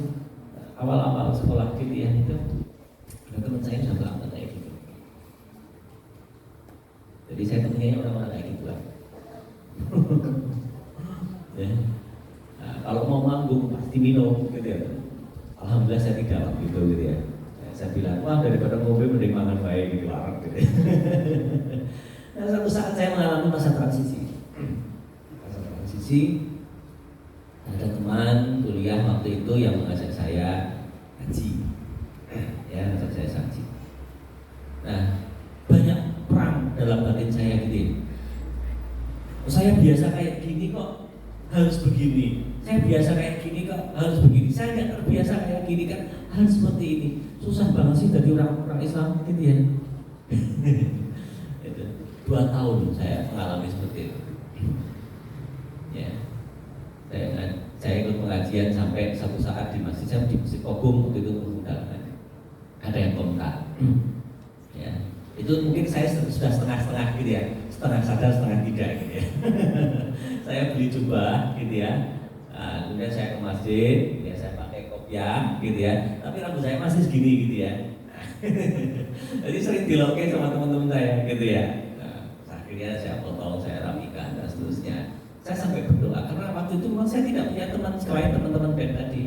awal-awal sekolah gitu ya, itu ada teman saya sudah melakukan kayak gitu. Jadi saya temennya orang-orang kayak gitu lah. Ya. Nah, kalau mau manggung pasti minum gitu ya. Alhamdulillah saya tidak waktu itu gitu ya. Saya bilang, wah daripada ngobrol mending makan baik gitu, larang gitu ya. Nah, satu saat saya mengalami masa transisi. Ada teman kuliah waktu itu yang mengajak saya ngaji, ya mengajak saya ngaji. Nah, banyak perang dalam batin saya gitu ya. Saya biasa kayak gini kok harus begini. Saya biasa kayak gini kok harus begini. Saya nggak terbiasa kayak gini kan harus seperti ini. Susah banget sih jadi orang Islam gitu ya. Itu 2 tahun saya mengalami seperti itu. Ya, saya ikut pengajian sampai satu saat di masjid, saya di Masjid Kogum waktu itu undangan. Ada yang kontak. Ya, itu mungkin saya sudah setengah-setengah gitu ya, setengah sadar setengah tidak gitu ya. Saya beli jubah gitu ya. Nah, kemudian saya ke masjid, ya saya pakai kopiah gitu ya. Tapi rambut saya masih segini gitu ya. Jadi sering diloke sama teman-teman saya gitu ya. Nah, akhirnya saya potong, saya rapikan dan seterusnya. Saya sampai berdoa karena waktu itu memang saya tidak punya teman selain teman-teman band tadi.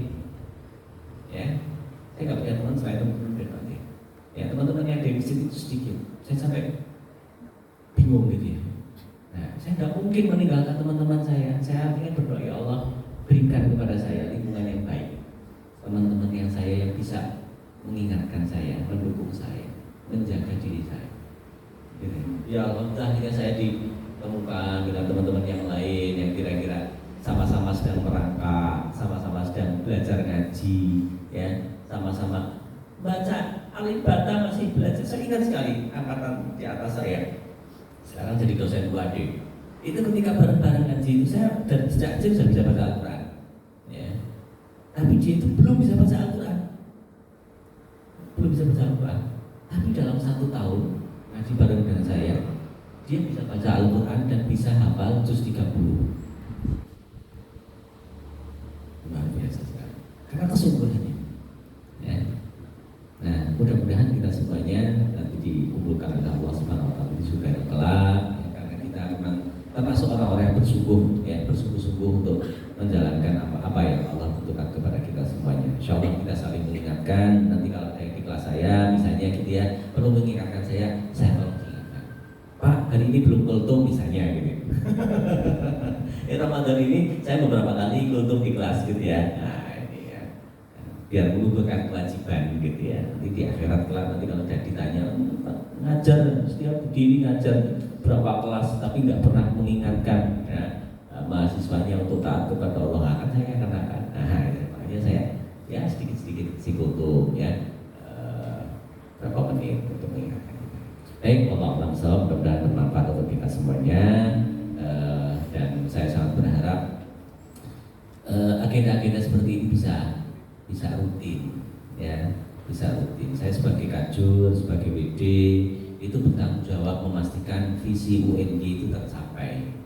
Ya, saya nggak punya teman selain teman-teman band tadi. Ya, teman-teman yang di masjid itu sedikit. Saya sampai bingung gitu ya. Nah, saya nggak mungkin meninggalkan teman-teman saya. Saya akhirnya berdoa, ya Allah, berikan kepada saya lingkungan yang baik, teman-teman yang saya yang bisa mengingatkan saya, mendukung saya, menjaga diri saya. Gitu. Ya alhamdulillah akhirnya saya ditemukan dengan teman-teman yang lain yang kira-kira sama-sama sedang merangkak, sama-sama sedang belajar ngaji, ya, sama-sama baca Alibata masih belajar. Saya ingat sekali angkatan di atas saya, sekarang jadi dosen UAD. Itu ketika bareng-bareng ngaji itu saya dan sejak kecil sudah bisa baca Al-Quran, ya. Tapi dia itu belum bisa baca Al-Quran, Tapi dalam 1 tahun ngaji bareng dengan saya, dia bisa baca Al-Quran dan bisa hafal juz 30. Luar biasa sekali. Karena kesungguhannya. Ya. Nah, mudah-mudahan kita semuanya nanti dikumpulkan oleh Allah Subhanahu Wa Taala di surga yang kelak. Ya, karena kita memang termasuk orang-orang yang bersungguh-sungguh untuk menjalankan apa yang Allah tentukan kepada kita semuanya. Insya Allah kita saling mengingatkan. Nanti kalau ada yang di kelas saya, misalnya gitu ya, perlu mengingatkan saya tolong ingatkan. Pak, hari ini belum kultum misalnya gitu. Ramadan ini saya beberapa kali kultum di kelas gitu ya. Nah, ini ya. Biar mengumpulkan kewajiban gitu ya. Nanti di akhirat kelak nanti kalau sudah ditanya, Pak, ngajar setiap begini ngajar berapa kelas tapi nggak pernah mengingatkan ya, mahasiswanya untuk taat kepada Allah, akan saya kenakan. Nah, makanya saya ya sedikit-sedikit sikutu ya, berapa menit untuk mengingatkan. Baik, Allah alam sahab, mudah-mudahan bermanfaat untuk kita semuanya. Dan saya sangat berharap agenda-agenda seperti ini bisa rutin ya, bisa rutin. Saya sebagai kajur, sebagai WD itu bertanggung jawab memastikan visi UNY itu tercapai.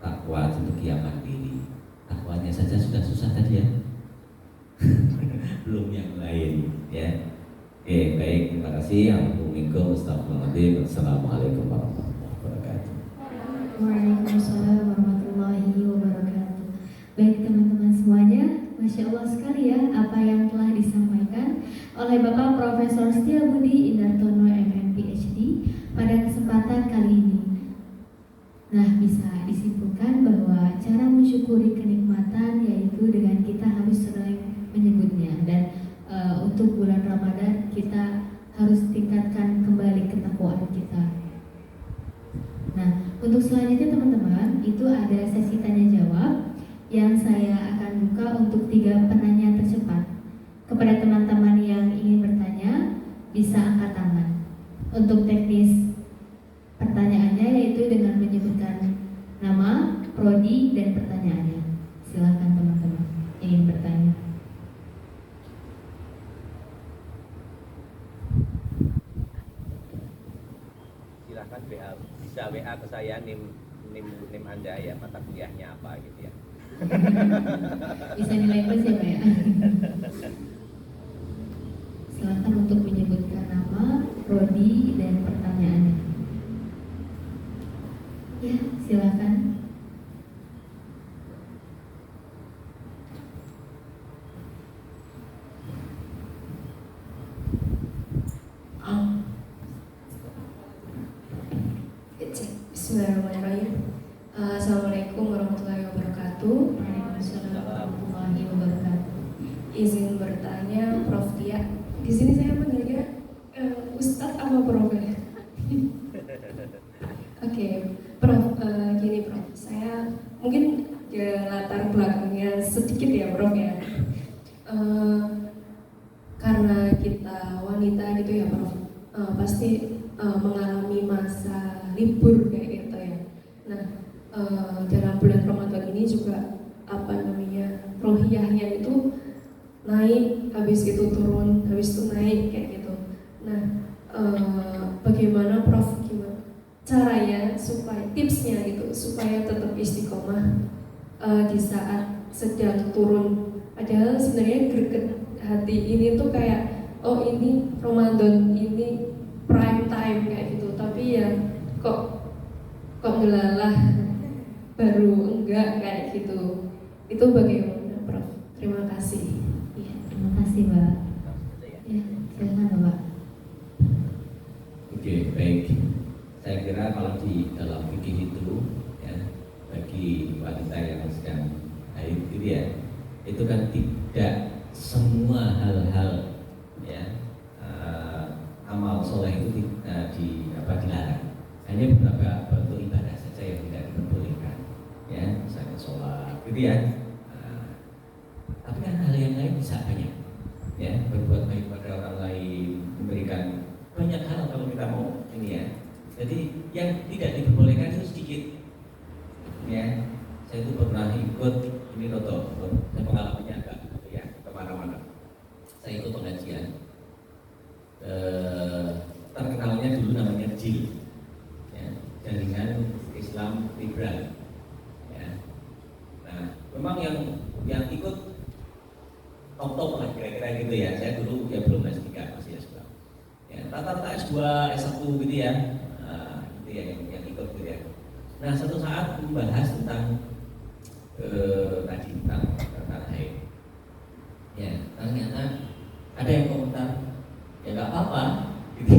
Takwa cendekia mandiri, takwanya saja sudah susah tadi ya. Belum yang lain ya. Oke, baik, terima kasih. Assalamualaikum warahmatullahi wabarakatuh. Waalaikumsalam warahmatullahi wabarakatuh. Baik teman-teman semuanya, Masya Allah sekali ya apa yang telah disampaikan oleh Bapak Profesor Setiabudi Indartono MM PhD pada kesempatan kali ini. Nah, bisa disimpulkan bahwa cara mensyukuri kenikmatan yaitu dengan kita harus sering menyebutnya, dan untuk bulan Ramadan kita harus tingkatkan kembali ketakwaan kita. Nah, untuk selanjutnya teman-teman, itu ada sesi tanya jawab yang saya akan buka untuk 3 penanya tercepat. Kepada teman-teman yang ingin bertanya, bisa angkat tangan. Untuk teknis pertanyaannya yaitu dengan menyebutkan nama, prodi, dan pertanyaannya. Silakan teman-teman ingin bertanya. Silahkan bisa WA ke saya nim Anda ya, mata kuliahnya apa gitu ya. Bisa nilai plus ya Pak ya. Silakan untuk menyebutkan nama, prodi, dan pertanyaannya. Ya, silakan. Bismillahirrahmanirrahim. Assalamualaikum warahmatullahi wabarakatuh. Waalaikumsalam warahmatullahi wabarakatuh. Izin bertanya, Prof Tia. Di sini saya panggilnya Ustadz apa Prof ya? Oke, Prof. Gini Prof, saya mungkin latar belakangnya sedikit ya Prof ya. Karena kita wanita gitu ya Prof, pasti mengalami masa libur kayak gitu ya. Nah, dalam bulan Ramadan ini juga rohiyahnya itu naik, habis itu turun, habis itu naik kayak gitu. Nah, bagaimana Prof, gimana caranya supaya tipsnya gitu supaya tetap istiqomah di saat sedang turun? Padahal sebenarnya greget hati ini tuh kayak, oh ini Ramadan, ini prime time kayak gitu, tapi ya kok ngelalah baru enggak kayak gitu. Itu bagaimana Prof? Terima kasih. Ya, terima kasih Mbak. Ya, silakan Bapak. Oke, baik. Saya kira kalau di dalam fikih itu ya, bagi wanita yang sedang haid gitu ya, itu kan tidak semua hal-hal ya, amal soleh itu dilarang. Hanya beberapa bentuk ibadah saja yang tidak diperbolehkan, ya, misalnya sholat, gitu ya. Tapi kan hal yang lain bisa banyak, ya, berbuat baik pada orang lain, memberikan banyak hal kalau kita mau ini ya. Jadi yang tidak diperbolehkan itu sedikit, ya. Saya itu pernah ikut ini saya pengalamannya agak ya kemana-mana. Saya ikut pengajian, terkenalnya dulu namanya JIL. Ya, yang ikut top lah kira-kira gitu ya. Saya dulu ya belum S3 masih S2. Ya, rata-rata S2, S1 gitu ya. Itu ya yang ikut gitu ya. Nah, satu saat membahas tentang tadi tentang haid. Ya, ternyata ada yang komentar, ya nggak apa-apa, gitu.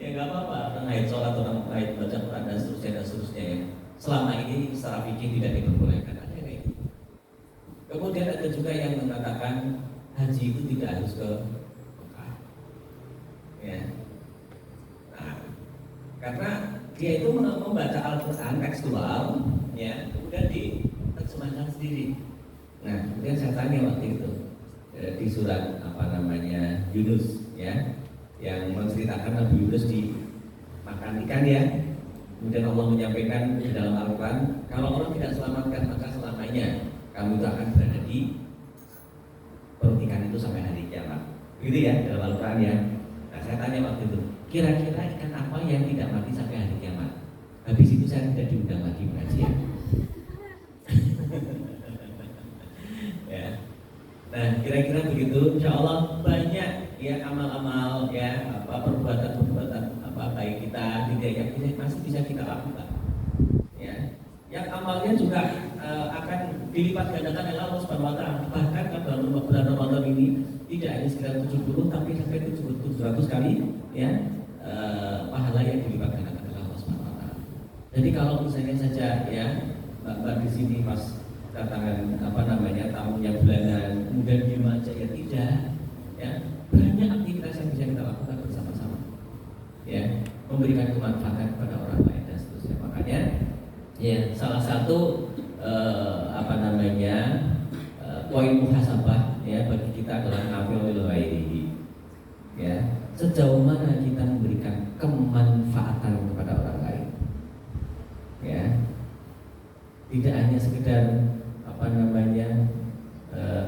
Ya nggak apa-apa, orang haid sholat, orang haid baca Quran dan seterusnya ya. Selama ini secara fikih tidak diperbolehkan, ada kayak gitu. Kemudian ada juga yang mengatakan haji itu tidak harus ke Mekah. Ya. Nah, karena dia itu membaca Al-Quran tekstual, ya, kemudian diterjemahkan sendiri. Nah, kemudian saya tanya waktu itu di surat Yunus, ya, yang menceritakan Nabi Yunus dimakan ikan ya. Kemudian Allah menyampaikan di dalam Al-Quran, kalau orang tidak selamatkan maka selamanya kamu itu akan berada di perut ikan itu sampai hari kiamat. Begitu ya dalam Al-Quran ya. Nah, saya tanya waktu itu, kira-kira ikan apa yang tidak mati sampai hari kiamat? Habis itu saya tidak diundang lagi pengajian. Ya. Nah, kira-kira begitu. Insya Allah banyak ya amal-amal ya, perbuatan-perbuatan baik kita yang masih bisa kita lakukan. Ya. Yang amalnya juga akan dilipat gandakan oleh Allah Subhanahu wa taala. Bahkan dalam bulan Ramadan ini tidak hanya sekitar 70 tapi sampai 700 kali ya pahala yang dilipat gandakan oleh Allah Subhanahu wa taala. Jadi kalau misalnya saja ya Mbak di sini pas datangan tamunya bulanan kemudian diem aja ya tidak ya, banyak aktivitas yang bisa kita lakukan bersama-sama ya, memberikan kemanfaatan kepada orang lain dan seterusnya. Makanya ya salah satu poin muhasabah ya bagi kita adalah nafilul ghairihi ya, sejauh mana kita memberikan kemanfaatan kepada orang lain ya, tidak hanya sekedar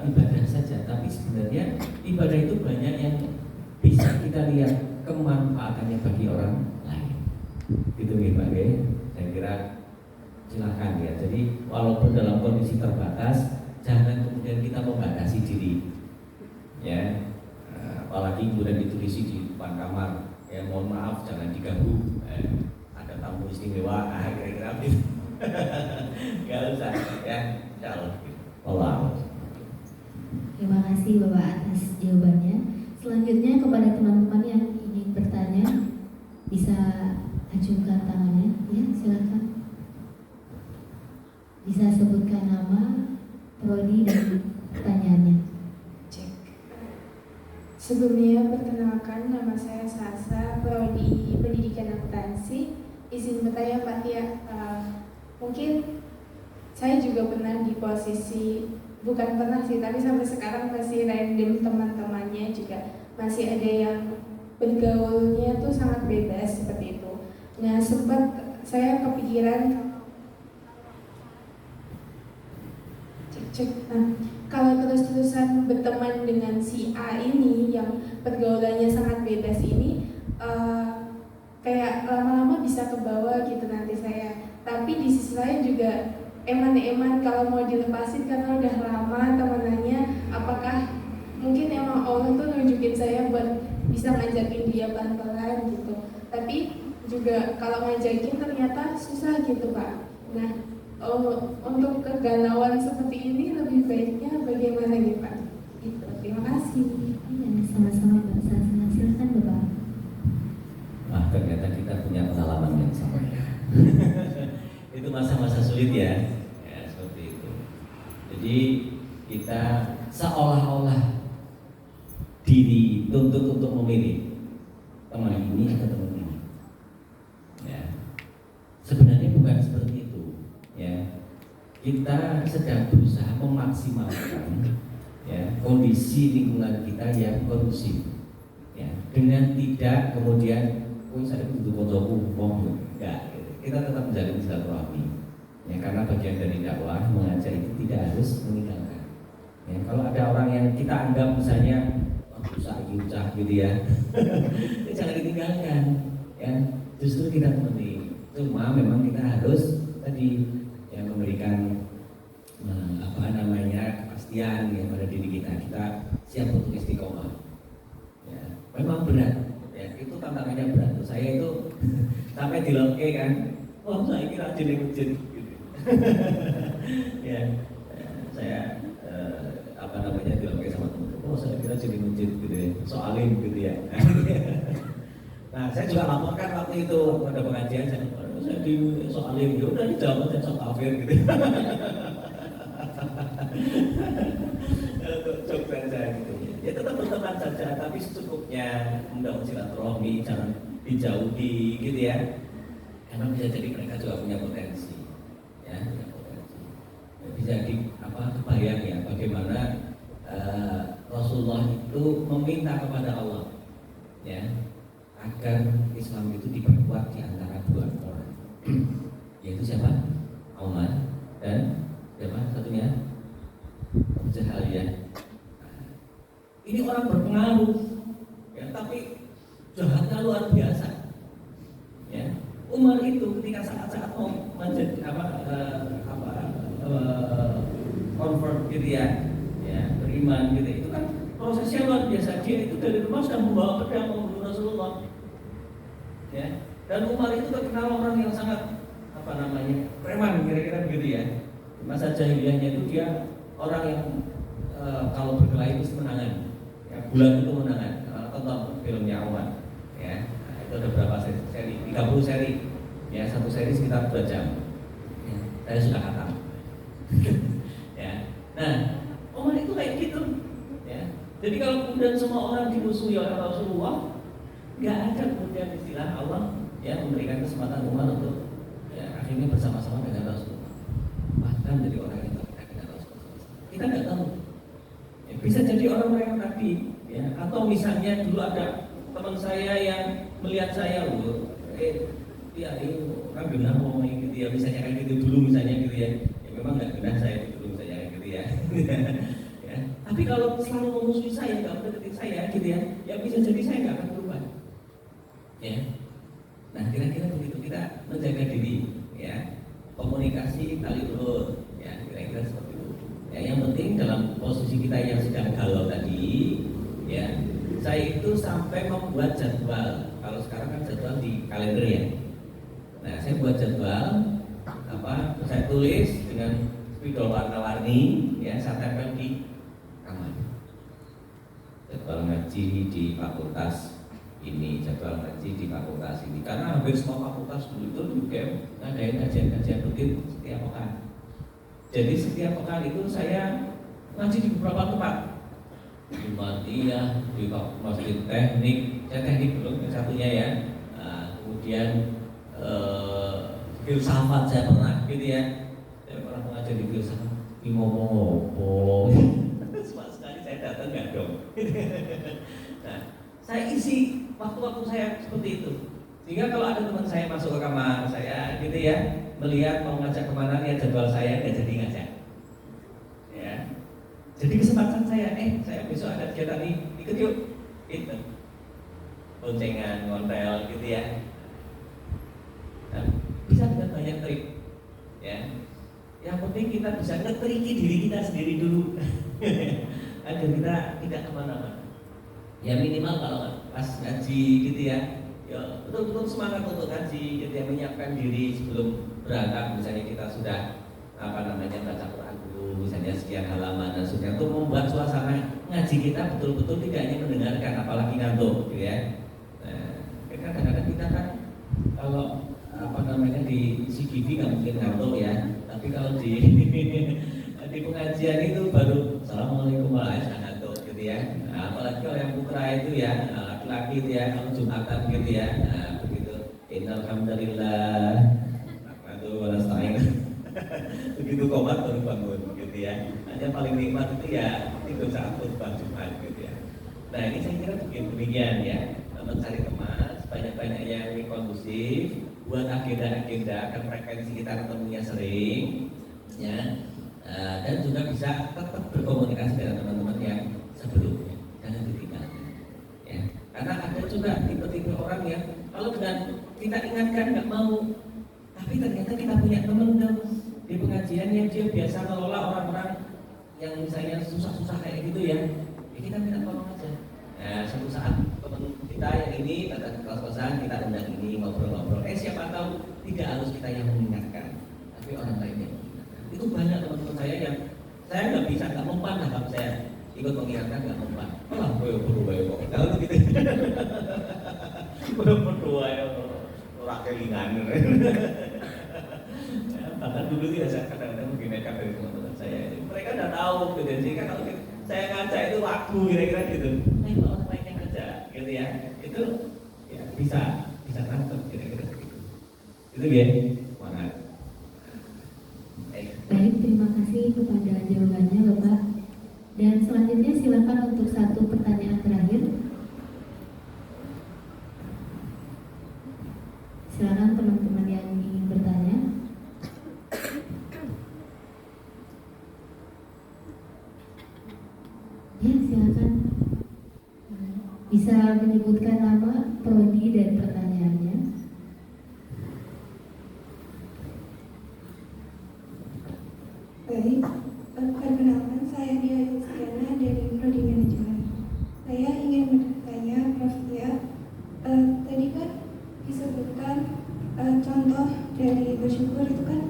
ibadah saja, tapi sebenarnya ibadah itu banyak yang bisa kita lihat kemanfaatannya bagi orang lain. Itu nih Pak ya. Saya kira silakan ya. Jadi walaupun dalam kondisi terbatas, jangan kemudian kita membatasi diri. Ya. Apalagi kemudian ditulisi di depan kamar. Ya mohon maaf jangan diganggu. Ada tamu istimewa, kira-kira begitu. Gak usah ya. Insyaallah. Allah. Terima kasih Bapak atas jawabannya. Selanjutnya kepada teman-teman yang ingin bertanya bisa ajukan tangannya, ya silakan. Bisa sebutkan nama, prodi dan pertanyaannya. Cek. Sebelumnya perkenalkan, nama saya Sasa, prodi Pendidikan Akuntansi. Izin bertanya Pak Tia, mungkin saya juga pernah di posisi, bukan pernah sih, tapi sampai sekarang masih random teman-temannya juga masih ada yang bergaulnya tuh sangat bebas seperti itu. Nah sempat saya kepikiran kalau terus-terusan berteman dengan si A ini yang pergaulannya sangat bebas ini, kayak lama-lama bisa ke bawah gitu nanti saya. Tapi di sisi lain juga eman-eman kalau mau dilepasin karena udah lama temenannya, apakah mungkin emang Allah tuh nunjukin saya buat bisa ngajakin dia pelan-pelan gitu. Tapi juga kalau ngajakin ternyata susah gitu Pak. Nah untuk kegalauan seperti ini lebih baiknya bagaimana nih Pak? Gitu. Terima kasih. Ya, sama-sama Mbak Sasa, silakan Bapak. Wah, ternyata kita punya pengalaman yang sama ya. Itu masa-masa sulit ya, seperti itu. Jadi kita seolah-olah dituntut untuk memilih teman ini atau teman ini. Ya. Sebenarnya bukan seperti itu. Ya. Kita sedang berusaha memaksimalkan ya kondisi lingkungan kita yang kondusif. Ya. Dengan tidak kemudian, saya butuh koncoku, enggak. Kita tetap menjalin silaturahmi ya, karena bagian dari dakwah mengajar itu tidak harus meninggalkan ya. Kalau ada orang yang kita anggap misalnya usaha gitu ya jangan ditinggalkan ya, justru kita temani. Cuma memang kita harus tadi yang memberikan kepastian yang pada diri kita. Kita siap untuk istiqomah. Ya, memang berat. Ya, itu tantangannya berat. Saya itu sampai diloke kan, oh saya kira rajin masjid. Gitu. Ya, saya diloke sama teman. Oh saya kira jadi masjid gitu ya, soalin gitu ya. Nah, saya juga laporkan waktu itu pada pengajian saya di soalin, ya udah dijawab aja sok kafir gitu. Untuk saja gitu. Ya tetap berteman saja, tapi secukupnya membangun silaturahmi, jangan dijauhi gitu ya. Karena bisa jadi mereka juga punya potensi, ya, punya potensi. Bisa kebayang ya bagaimana Rasulullah itu meminta kepada Allah, ya, agar Islam itu diperkuat di antara dua orang, yaitu siapa? Umar dan siapa satunya? Abu Jahal ya. Ini orang berpengaruh, ya, tapi jahatnya luar biasa. Ya, Umar itu ketika saat-saat mau menjadi convert gitu ya, beriman gitu, itu kan prosesnya luar biasa. Dia itu dari rumah sudah membawa pedang membunuh Rasulullah. Ya, dan Umar itu terkenal orang yang sangat preman kira-kira begitu ya. Masa jahiliyahnya itu dia orang yang kalau berkelahi itu menangan, ya, bulan itu menangan. Tonton filmnya Umar, ya, nah, itu ada berapa seri? 30 seri, ya, satu seri sekitar 2 jam. Ya, saya sudah khatam. Ya, nah, Umar itu kayak gitu, ya. Jadi kalau kemudian semua orang dimusuhi oleh Rasulullah, nggak ada kemudian istilah Allah, ya, memberikan kesempatan Umar untuk, ya, akhirnya bersama-sama dengan Rasulullah. Bahkan jadi orang yang terdekat dengan Rasulullah. Kita nggak tahu. Ya, bisa jadi orang yang tadi, ya, atau misalnya dulu ada teman saya yang melihat saya, ya ini orang benar ngomongin gitu ya, misalnya kayak gitu dulu misalnya gitu ya, ya memang nggak benar saya dulu misalnya kayak gitu ya. Ya. Tapi kalau selalu memusuhi saya, nggak mendeketin saya gitu ya, ya bisa jadi saya nggak akan berubah. Ya, nah kira-kira begitu kita menjaga diri, ya, komunikasi tali ulur, ya, kira-kira seperti itu. Ya, yang penting dalam posisi kita yang sedang galau tadi, ya, saya itu sampai membuat jadwal. Kalau sekarang kan jadwal di kalender ya. Nah, saya buat jadwal, saya tulis dengan spidol warna-warni, ya, saya tempel di kamar. Jadwal ngaji di fakultas ini, jadwal ngaji di fakultas ini. Karena hampir semua fakultas dulu itu juga ngadain kajian-kajian rutin setiap pekan. Jadi setiap pekan itu saya ngaji di beberapa tempat. Di Muhammadiyah, di Masjid Teknik, saya teknik belum, yang satunya ya. Nah, kemudian filsafat saya pernah, gitu ya. Saya pernah mengajar di filsafat. Ini ngomong-ngomong, semua sekali saya datang nggak dong. Nah, saya isi waktu-waktu saya seperti itu. Sehingga kalau ada teman saya masuk ke kamar saya, gitu ya, melihat mau ngajak kemana, lihat jadwal saya nggak jadi ngajak. Ya. Jadi kesempatan saya besok ada kegiatan ini, ikut yuk, itu boncengan, ngontel, gitu ya. Nah, bisa dengan banyak trik, ya. Yang penting kita bisa ngetriki diri kita sendiri dulu, agar kita tidak kemana-mana. Ya minimal kalau pas ngaji, gitu ya, ya betul-betul semangat untuk ngaji, gitu ya, menyiapkan diri sebelum berangkat. Misalnya kita sudah baca Quran dulu, misalnya sekian halaman dan sebagainya, untuk membuat suasana ngaji kita betul-betul tidak hanya mendengarkan, apalagi ngantuk, gitu ya. Nah, kadang-kadang kita kan kalau di CGV nggak mungkin ngantuk ya, tapi kalau di pengajian itu baru assalamualaikum warahmatullahi wabarakatuh, gitu ya. Nah, apalagi kalau yang putra itu ya, laki-laki itu ya, kalau Jumatan gitu ya, nah begitu. Innalhamdulillah, begitu komat baru bangun, gitu ya. Hanya paling nikmat itu ya tidur saat khutbah Jumat, gitu ya. Nah ini saya kira demikian ya, mencari teman sebanyak-banyak yang kondusif, buat agenda-agenda akan frekuensi kita ketemunya sering, ya, dan juga bisa tetap berkomunikasi dengan teman-teman yang sebelumnya, jangan ditinggalkan, ya. Karena ada juga tipe-tipe orang yang kalau dengan kita ingatkan nggak mau, tapi ternyata kita punya teman di pengajian yang dia biasa ngelola orang-orang yang misalnya susah-susah kayak gitu ya kita minta tolong aja. Nah, suatu saat teman kita yang ini datang ke kos-kosan, kita undang ini ngobrol-ngobrol. Siapa tahu tidak harus kita yang mengingatkan, tapi orang lain yang mengingatkan. Itu banyak teman-teman saya yang saya nggak bisa, nggak mempan lah kalau saya ikut mengingatkan, nggak mempan. Wah, berdua ya kok, tahu gitu. Berdua ya, orang kelingan. Bahkan dulu ya saya kadang-kadang mengingatkan dari teman-teman saya. Mereka udah tahu gitu, sehingga kalau saya ngaca itu waktu kira-kira gitu. Orang lain yang kerja, gitu ya. Itu ya bisa tangkap kira-kira gitu. Itu dia. Semangat. Baik, terima kasih kepada jawabannya Bapak. Dan selanjutnya silakan untuk satu pertanyaan terakhir. Silakan teman-teman yang ingin bertanya. Ya, silakan. Bisa menyebutkan nama, prodi, dan pertanyaannya. Baik, perkenalkan saya Dia Yustiana dari Prodi Manajemen. Saya ingin bertanya Prof. Tia, tadi kan disebutkan contoh dari bersyukur itu kan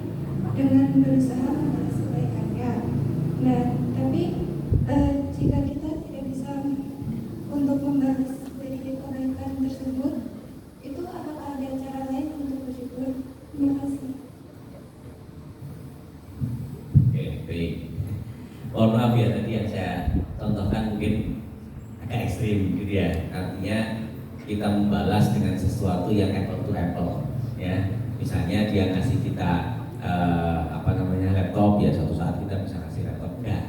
dengan berusaha membalas kebaikannya. Nah, tapi jika kita tidak bisa untuk membalas dari kebaikan tersebut, itu apakah ada cara lain untuk bersyukur? Terima kasih. Oke, baik. Mohon maaf ya tadi yang saya contohkan mungkin agak ekstrim gitu ya. Artinya kita membalas dengan sesuatu yang apple to apple ya. Misalnya dia ngasih kita laptop ya, suatu saat kita bisa kasih laptop enggak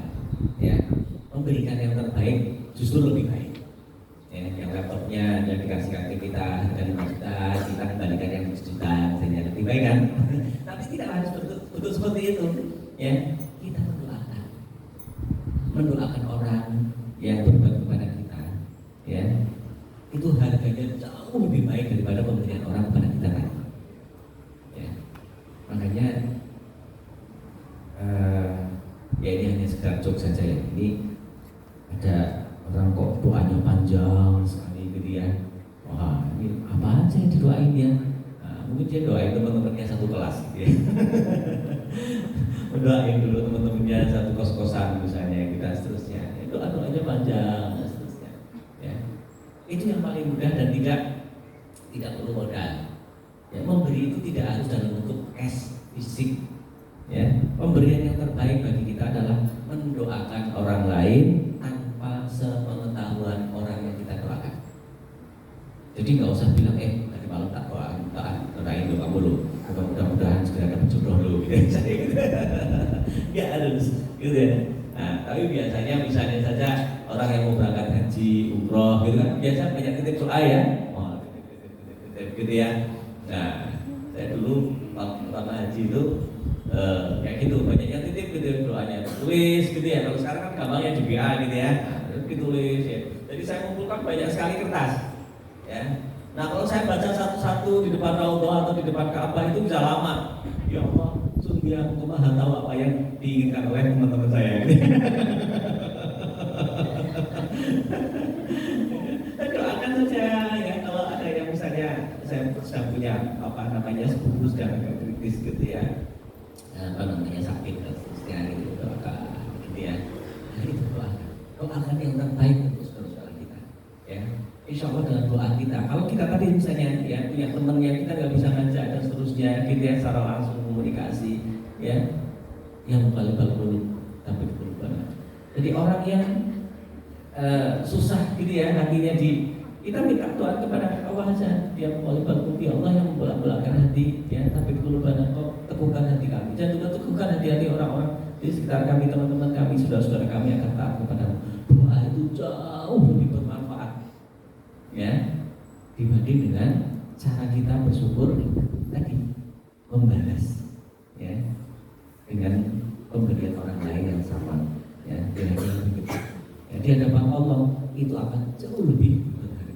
ya. Memberikan yang terbaik justru lebih baik ya. Yang laptopnya yang dikasihkan ke kita harga 5 juta, kita kembalikan yang 1 juta, misalnya lebih baik kan. Tapi tidak harus betul seperti itu ya. Kita mendoakan orang yang berbuat kepada kita ya, itu harganya jauh lebih baik daripada pemberian orang kepada kita kan ya. Makanya ya ini hanya sekedar joke saja ya. Ini ada orang kok doanya panjang sekali gitu ya. Wah, ini apa aja yang didoain ya? Nah, mungkin dia doain teman-temannya satu kelas gitu ya. Mendoain dulu teman-temannya satu kos-kosan misalnya, kita seterusnya. Doa-doanya panjang dan seterusnya. Ya. Itu yang paling mudah dan tidak perlu modal. Ya, memberi itu tidak harus dalam bentuk cash fisik. Ya, pemberian yang terbaik bagi kita adalah mendoakan orang lain tanpa sepengetahuan orang yang kita doakan. Jadi nggak usah bilang tadi malam tak doain doa mulu. Mudah-mudahan segera dapat jodoh lu gitu. Ya harus gitu ya. Nah, tapi biasanya misalnya saja orang yang mau berangkat haji, umroh gitu kan, biasa banyak titip doa ya. Oh, gitu ya. Nah, saya dulu waktu haji itu kayak gitu, banyak yang titip gitu doanya, tulis gitu ya. Kalau sekarang kan gampangnya di WA gitu ya. Nah, ditulis ya. Jadi saya mengumpulkan banyak sekali kertas. Ya. Nah, kalau saya baca satu-satu di depan Raudhah atau di depan Ka'bah itu bisa lama. Ya Allah, sungguh aku maha tahu apa yang diinginkan oleh teman-teman saya. Doakan saja ya, kalau ada yang misalnya saya sedang punya sepupu sedang agak kritis gitu ya, sakit dan seterusnya gitu, doakan gitu ya. Nah, itu doakan yang terbaik untuk saudara kita ya. Insya Allah dengan doa kita. Kalau kita tadi misalnya ya punya teman yang kita nggak bisa ngajak dan seterusnya gitu ya, secara langsung komunikasi ya, yang paling bagus tapi perlu banget. Jadi orang yang susah gitu ya hatinya, kita minta doa kepada Allah aja. Dia paling bagus, ya Allah yang membolak-balikkan hati ya, tapi perlu banget kok teguhkan hati kami dan juga teguhkan hati-hati orang-orang di sekitar kami, teman-teman kami, saudara-saudara kami akan taat kepadamu. Doa itu jauh lebih bermanfaat ya dibanding dengan cara kita bersyukur tadi membalas ya dengan pemberian orang lain yang sama ya, kira-kira begitu ya. Di hadapan Allah itu akan jauh lebih berharga.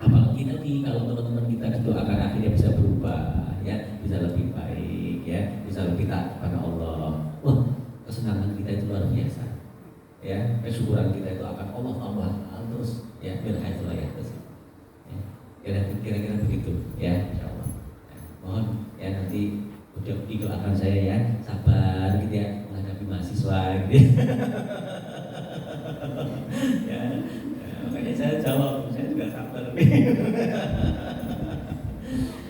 Apalagi tadi kalau teman-teman kita didoakan akhirnya bisa berubah ya, bisa lebih baik ya, bisa lebih taat kepada Allah. Wah, kesenangan kita itu luar biasa. ya kesyukuran kita itu akan Allah tambah terus ya bil haitsu la yahtasib. Ya, kira-kira begitu ya insyaallah. Ya, mohon ya nanti udah didoakan saya ya sabar gitu ya menghadapi mahasiswa gitu ya. Makanya saya jawab, saya juga sabar.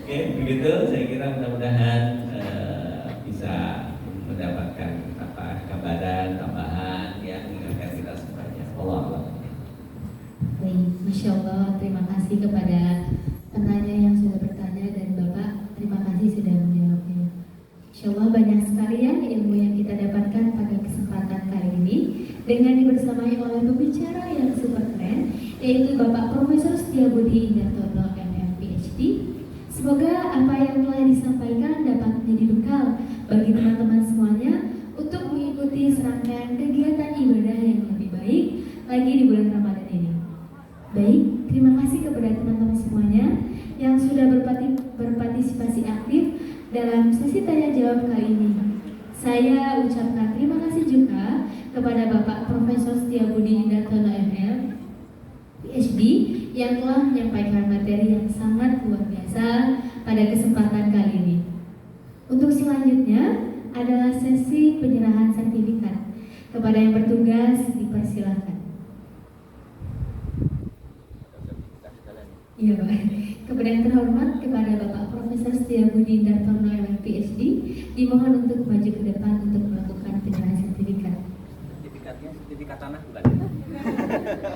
Oke, begitu saya kira mudah-mudahan bisa mendapatkan gambaran tambahan yang mengingatkan kita semuanya. Allah. Baik, Masya Allah, terima kasih kepada penanya yang sudah bertanya dan Bapak, terima kasih sudah menjawabnya. Insya Allah banyak sekali ya ilmu yang kita dapatkan pada kesempatan kali ini dengan dibersamai oleh pembicara yang super keren, yaitu Bapak Profesor Setiabudi Indartono MM PhD. Semoga apa yang telah disampaikan dapat menjadi bekal bagi teman-teman semuanya untuk mengikuti serangkaian kegiatan ibadah yang lebih baik lagi di bulan Ramadan ini. Baik, terima kasih kepada teman-teman semuanya yang sudah berpartisipasi aktif dalam sesi tanya jawab kali ini. Saya ucapkan terima kasih juga kepada Bapak Profesor Setiabudi Indartono MM PhD yang telah menyampaikan materi yang sangat luar biasa pada kesempatan kali ini. Untuk selanjutnya adalah sesi penyerahan sertifikat. Kepada yang bertugas dipersilahkan. Iya Pak. Kepada yang terhormat kepada Bapak Profesor Setiabudi Indartono MM PhD dimohon untuk maju ke depan untuk melakukan penyerahan sertifikat. Sertifikatnya sertifikat tanah bukan?